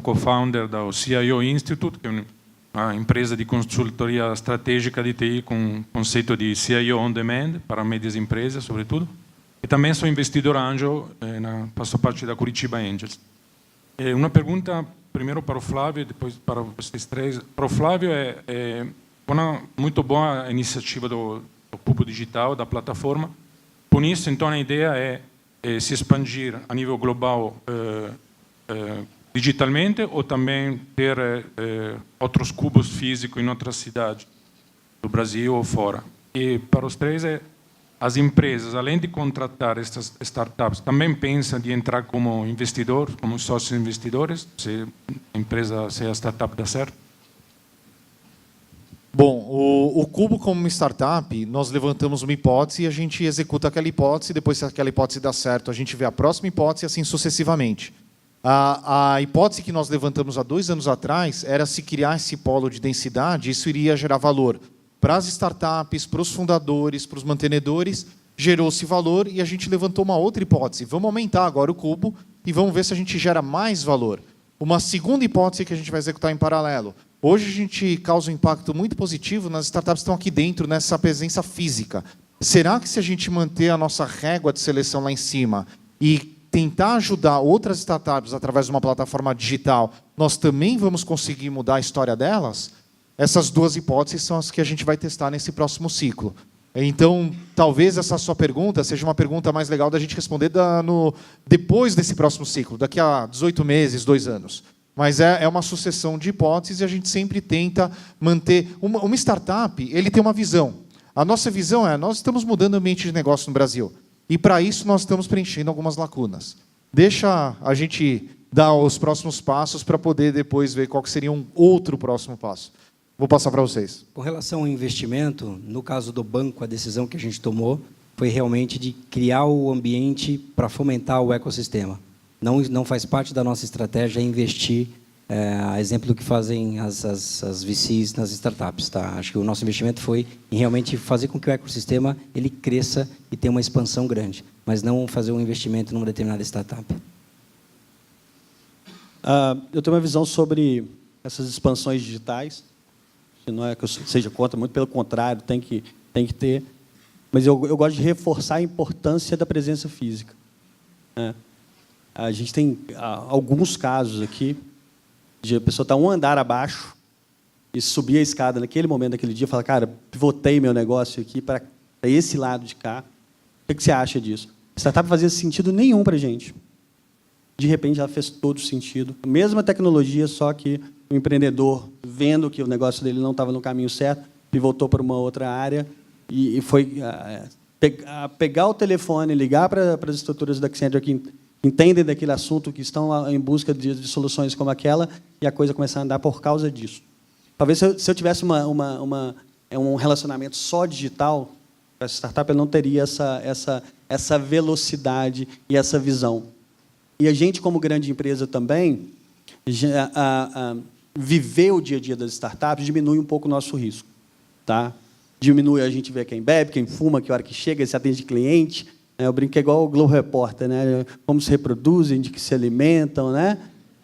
co-founder do CIO Institute, que é uma empresa de consultoria estratégica de TI com conceito de CIO on demand para médias empresas, sobretudo. E também sou investidor anjo, faço parte da Curitiba Angels. Uma pergunta, primeiro para o Flávio, depois para vocês três. Para o Flávio, uma muito boa iniciativa do Cubo Digital, da plataforma. Por isso, então, a ideia é se expandir a nível global digitalmente ou também ter outros cubos físicos em outras cidades do Brasil ou fora. E para os três, as empresas, além de contratar essas startups, também pensam de entrar como investidor, como sócios investidores, se a startup dá certo? Bom, o Cubo, como uma startup, nós levantamos uma hipótese e a gente executa aquela hipótese, depois, se aquela hipótese dá certo, a gente vê a próxima hipótese e assim sucessivamente. A hipótese que nós levantamos há 2 anos atrás era se criar esse polo de densidade, isso iria gerar valor para as startups, para os fundadores, para os mantenedores, gerou-se valor e a gente levantou uma outra hipótese. Vamos aumentar agora o Cubo e vamos ver se a gente gera mais valor. Uma segunda hipótese que a gente vai executar em paralelo. Hoje a gente causa um impacto muito positivo nas startups que estão aqui dentro, nessa presença física. Será que se a gente manter a nossa régua de seleção lá em cima e tentar ajudar outras startups através de uma plataforma digital, nós também vamos conseguir mudar a história delas? Essas 2 hipóteses são as que a gente vai testar nesse próximo ciclo. Então, talvez essa sua pergunta seja uma pergunta mais legal da gente responder depois desse próximo ciclo, daqui a 18 meses, 2 anos. Mas é uma sucessão de hipóteses e a gente sempre tenta manter... Uma startup, ele tem uma visão. A nossa visão nós estamos mudando o ambiente de negócio no Brasil. E, para isso, nós estamos preenchendo algumas lacunas. Deixa a gente dar os próximos passos para poder depois ver qual que seria um outro próximo passo. Vou passar para vocês. Com relação ao investimento, no caso do banco, a decisão que a gente tomou foi realmente de criar o ambiente para fomentar o ecossistema. Não faz parte da nossa estratégia investir, a exemplo do que fazem as VCs nas startups. Tá? Acho que o nosso investimento foi em realmente fazer com que o ecossistema ele cresça e tenha uma expansão grande, mas não fazer um investimento numa determinada startup. Eu tenho uma visão sobre essas expansões digitais. Não é que eu seja contra, muito pelo contrário, tem que ter. Mas eu gosto de reforçar a importância da presença física. A gente tem alguns casos aqui de a pessoa estar um andar abaixo e subir a escada naquele momento, naquele dia, e falar, cara, pivotei meu negócio aqui para esse lado de cá. O que você acha disso? A startup fazia sentido nenhum para a gente. De repente, ela fez todo sentido. A mesma tecnologia, só que o empreendedor, vendo que o negócio dele não estava no caminho certo, pivotou para uma outra área e foi pegar o telefone, ligar para as estruturas da Accenture que entendem daquele assunto, que estão em busca de soluções como aquela, e a coisa começar a andar por causa disso. Talvez se eu tivesse um relacionamento só digital, essa startup eu não teria essa velocidade e essa visão. E a gente, como grande empresa também, viver o dia a dia das startups diminui um pouco o nosso risco. Tá? Diminui a gente ver quem bebe, quem fuma, que hora que chega, se atende cliente. Eu brinco que é igual o Globo Repórter, né? Como se reproduzem, de que se alimentam. Né?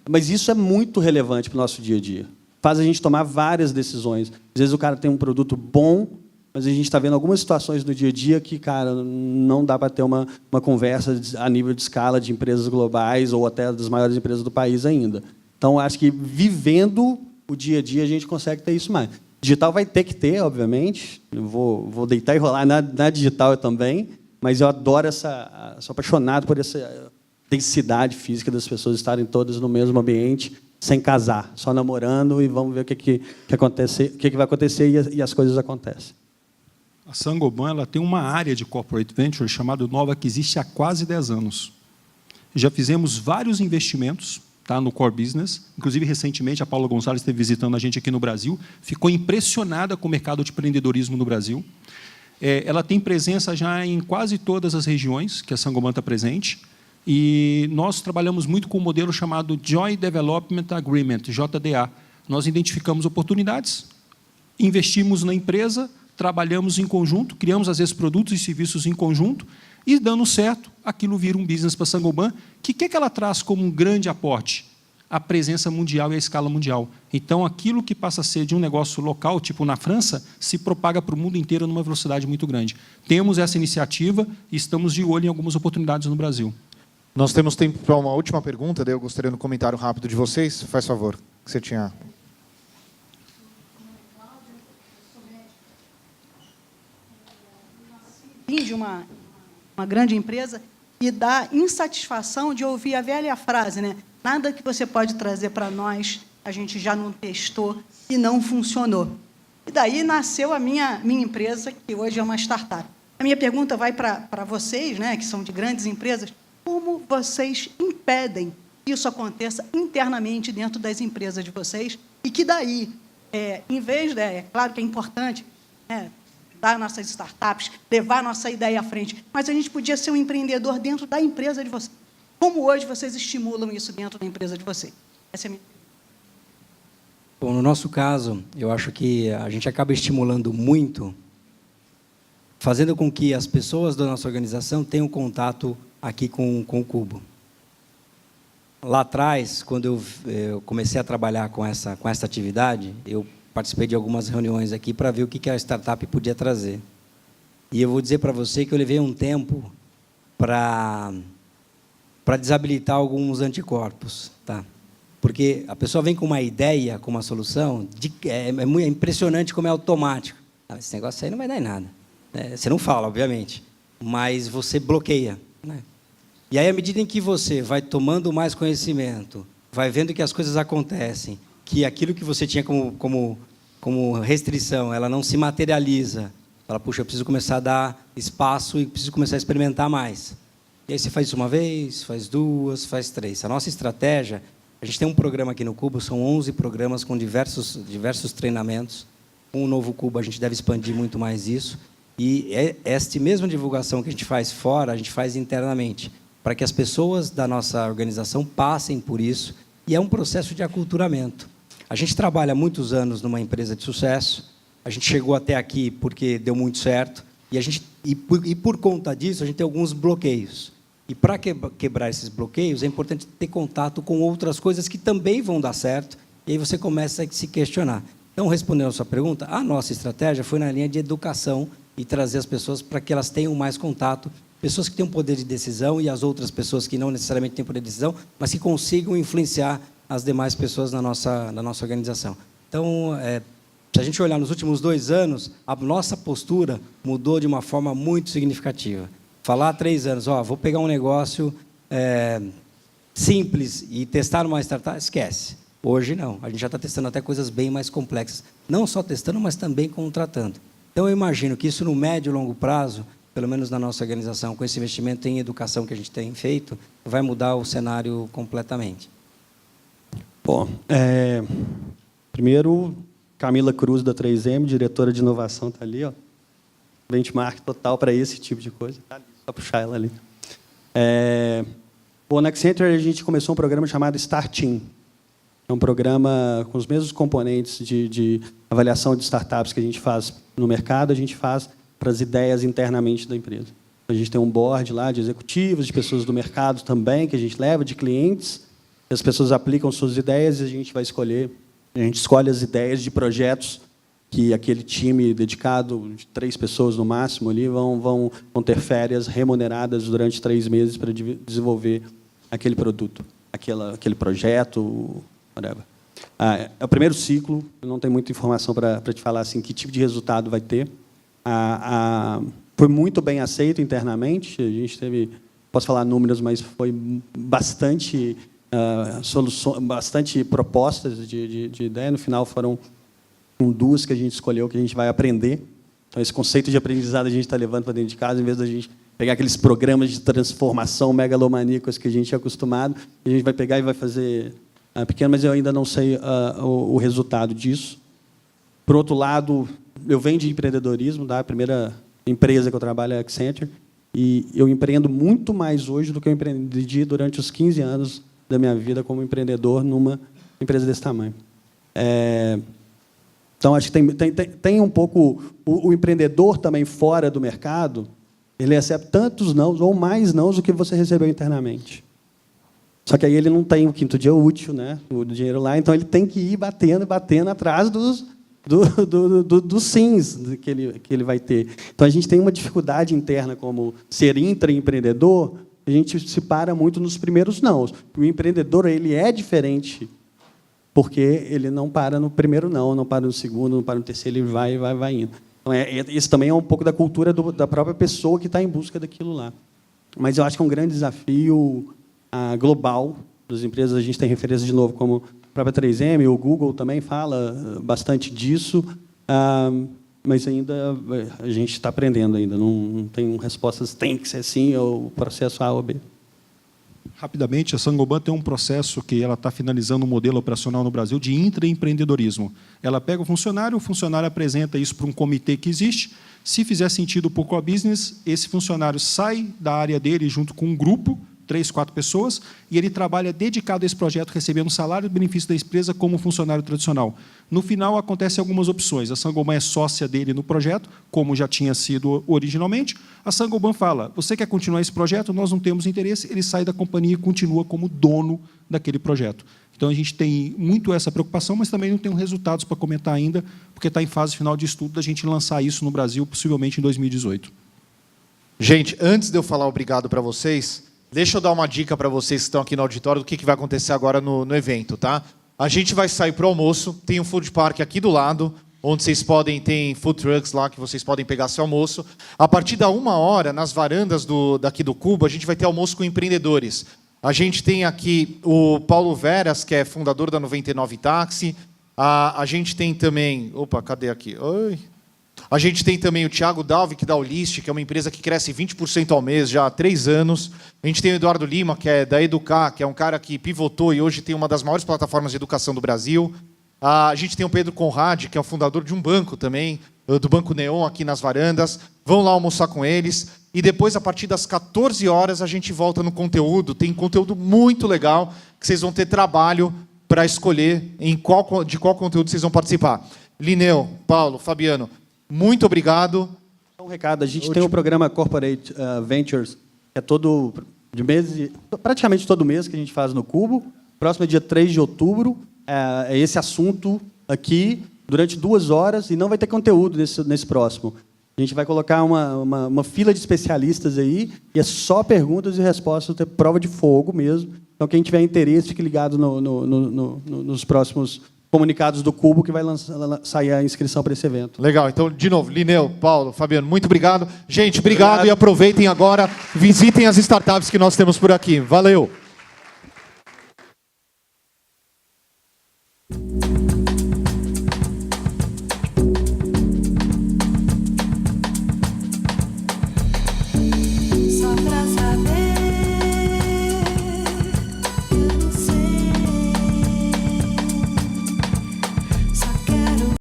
Mas isso é muito relevante para o nosso dia a dia. Faz a gente tomar várias decisões. Às vezes o cara tem um produto bom, mas a gente está vendo algumas situações no dia a dia que, cara, não dá para ter uma conversa a nível de escala de empresas globais ou até das maiores empresas do país ainda. Então, acho que vivendo o dia a dia, a gente consegue ter isso mais. Digital vai ter que ter, obviamente. Eu vou deitar e rolar na digital também, mas eu adoro sou apaixonado por essa densidade física das pessoas estarem todas no mesmo ambiente, sem casar, só namorando, e vamos ver o que vai acontecer e as coisas acontecem. A Saint-Gobain ela tem uma área de corporate venture chamada Nova, que existe há quase 10 anos. Já fizemos vários investimentos, tá, no core business. Inclusive, recentemente, a Paula Gonçalves esteve visitando a gente aqui no Brasil, ficou impressionada com o mercado de empreendedorismo no Brasil. Ela tem presença já em quase todas as regiões que a Saint-Gobain está presente, e nós trabalhamos muito com um modelo chamado Joint Development Agreement, JDA. Nós identificamos oportunidades, investimos na empresa, trabalhamos em conjunto, criamos, às vezes, produtos e serviços em conjunto, e, dando certo, aquilo vira um business para a Saint-Gobain. Que ela traz como um grande aporte? A presença mundial e a escala mundial. Então, aquilo que passa a ser de um negócio local, tipo na França, se propaga para o mundo inteiro numa velocidade muito grande. Temos essa iniciativa e estamos de olho em algumas oportunidades no Brasil. Nós temos tempo para uma última pergunta, daí eu gostaria no comentário rápido de vocês. Faz favor, que você tinha... De uma grande empresa e dá insatisfação de ouvir a velha frase, né? Nada que você pode trazer para nós, a gente já não testou e não funcionou. E daí nasceu a minha empresa, que hoje é uma startup. A minha pergunta vai para vocês, né, que são de grandes empresas, como vocês impedem que isso aconteça internamente dentro das empresas de vocês e que daí, em vez de, é claro que é importante, dar nossas startups, levar nossa ideia à frente, mas a gente podia ser um empreendedor dentro da empresa de vocês. Como hoje vocês estimulam isso dentro da empresa de vocês? Essa é a minha... Bom, no nosso caso, eu acho que a gente acaba estimulando muito, fazendo com que as pessoas da nossa organização tenham contato aqui com o Cubo. Lá atrás, quando eu comecei a trabalhar com essa atividade, eu participei de algumas reuniões aqui para ver o que a startup podia trazer. E eu vou dizer para você que eu levei um tempo para desabilitar alguns anticorpos. Tá? Porque a pessoa vem com uma ideia, com uma solução, é impressionante como é automático. Esse negócio aí não vai dar em nada. Você não fala, obviamente, mas você bloqueia. Né? E aí, à medida em que você vai tomando mais conhecimento, vai vendo que as coisas acontecem, que aquilo que você tinha como restrição, ela não se materializa. Fala, puxa, eu preciso começar a dar espaço e preciso começar a experimentar mais. E aí você faz isso uma vez, faz duas, faz três. A nossa estratégia A gente tem um programa aqui no Cubo, são 11 programas com diversos treinamentos. Com o novo Cubo, a gente deve expandir muito mais isso. E esta mesma divulgação que a gente faz fora, a gente faz internamente, para que as pessoas da nossa organização passem por isso. E é um processo de aculturamento. A gente trabalha há muitos anos numa empresa de sucesso. A gente chegou até aqui porque deu muito certo. E por conta disso, a gente tem alguns bloqueios. E para quebrar esses bloqueios, é importante ter contato com outras coisas que também vão dar certo. E aí você começa a se questionar. Então, respondendo a sua pergunta, a nossa estratégia foi na linha de educação e trazer as pessoas para que elas tenham mais contato, pessoas que têm um poder de decisão e as outras pessoas que não necessariamente têm poder de decisão, mas que consigam influenciar as demais pessoas na nossa organização. Então, se a gente olhar nos últimos 2 anos, a nossa postura mudou de uma forma muito significativa. Falar há 3 anos, vou pegar um negócio simples e testar uma startup, esquece. Hoje não, a gente já está testando até coisas bem mais complexas. Não só testando, mas também contratando. Então eu imagino que isso no médio e longo prazo, pelo menos na nossa organização, com esse investimento em educação que a gente tem feito, vai mudar o cenário completamente. Bom, primeiro, Camila Cruz, da 3M, diretora de inovação, está ali, ó. Benchmark total para esse tipo de coisa. Tá ali, só puxar ela ali. Bom, na Accenture a gente começou um programa chamado Start Team. É um programa com os mesmos componentes de avaliação de startups que a gente faz no mercado, a gente faz para as ideias internamente da empresa. A gente tem um board lá de executivos, de pessoas do mercado também, que a gente leva, de clientes. As pessoas aplicam suas ideias e a gente vai escolher. A gente escolhe as ideias de projetos que aquele time dedicado, de 3 pessoas no máximo, ali, vão ter férias remuneradas durante 3 meses para desenvolver aquele produto, aquele projeto, whatever. É o primeiro ciclo, eu não tenho muita informação para te falar assim, que tipo de resultado vai ter. Foi muito bem aceito internamente, a gente teve, posso falar números, mas foi bastante bastante propostas de ideia. No final foram 2 que a gente escolheu, que a gente vai aprender. Então, esse conceito de aprendizado a gente está levando para dentro de casa, em vez da gente pegar aqueles programas de transformação megalomaníacos que a gente é acostumado, a gente vai pegar e vai fazer pequeno, mas eu ainda não sei o resultado disso. Por outro lado, eu venho de empreendedorismo, a primeira empresa que eu trabalho é a Accenture, e eu empreendo muito mais hoje do que eu empreendi durante os 15 anos da minha vida como empreendedor numa empresa desse tamanho. Então, acho que tem um pouco... O empreendedor também fora do mercado, ele recebe tantos nãos ou mais nãos do que você recebeu internamente. Só que aí ele não tem o 5º dia útil, né, o dinheiro lá, então ele tem que ir batendo atrás dos sims que ele vai ter. Então, a gente tem uma dificuldade interna como ser intraempreendedor, a gente se para muito nos primeiros nãos. O empreendedor ele é diferente, porque ele não para no primeiro não para no segundo, não para no terceiro, ele vai indo. Então, isso também é um pouco da cultura da própria pessoa que está em busca daquilo lá. Mas eu acho que é um grande desafio global das empresas. A gente tem referências, de novo, como a própria 3M, o Google também fala bastante disso, mas ainda a gente está aprendendo ainda. Não tem respostas, tem que ser assim, ou o processo A ou B. Rapidamente, a Saint-Gobain tem um processo que ela está finalizando um modelo operacional no Brasil de intraempreendedorismo. Ela pega o funcionário apresenta isso para um comitê que existe. Se fizer sentido para o core business, esse funcionário sai da área dele junto com um grupo, 3, 4 pessoas, e ele trabalha dedicado a esse projeto, recebendo salário e benefício da empresa como funcionário tradicional. No final, acontecem algumas opções. A Saint-Gobain é sócia dele no projeto, como já tinha sido originalmente. A Saint-Gobain fala, você quer continuar esse projeto? Nós não temos interesse. Ele sai da companhia e continua como dono daquele projeto. Então, a gente tem muito essa preocupação, mas também não tem resultados para comentar ainda, porque está em fase final de estudo da gente lançar isso no Brasil, possivelmente em 2018. Gente, antes de eu falar obrigado para vocês, deixa eu dar uma dica para vocês que estão aqui no auditório do que vai acontecer agora no evento, tá? A gente vai sair para o almoço, tem um food park aqui do lado, onde vocês tem food trucks lá, que vocês podem pegar seu almoço. A partir da 1h, nas varandas daqui do Cubo, a gente vai ter almoço com empreendedores. A gente tem aqui o Paulo Veras, que é fundador da 99 Táxi. A gente tem também... Opa, cadê aqui? Oi. A gente tem também o Thiago Dalvi, da Olist, que é uma empresa que cresce 20% ao mês já há 3 anos. A gente tem o Eduardo Lima, que é da Educar, que é um cara que pivotou e hoje tem uma das maiores plataformas de educação do Brasil. A gente tem o Pedro Conrad, que é o fundador de um banco também, do Banco Neon, aqui nas Varandas. Vão lá almoçar com eles. E depois, a partir das 14 horas, a gente volta no conteúdo. Tem conteúdo muito legal, que vocês vão ter trabalho para escolher de qual conteúdo vocês vão participar. Lineu, Paulo, Fabiano, muito obrigado. Um recado, a gente tem o programa Corporate Ventures, que é praticamente todo mês que a gente faz no Cubo. Próximo é dia 3 de outubro. É esse assunto aqui, durante 2 horas, e não vai ter conteúdo nesse próximo. A gente vai colocar uma fila de especialistas aí, e é só perguntas e respostas, ter prova de fogo mesmo. Então, quem tiver interesse, fique ligado nos próximos comunicados do Cubo, que vai sair a inscrição para esse evento. Legal. Então, de novo, Lineu, Paulo, Fabiano, muito obrigado. Gente, obrigado. E aproveitem agora, visitem as startups que nós temos por aqui. Valeu!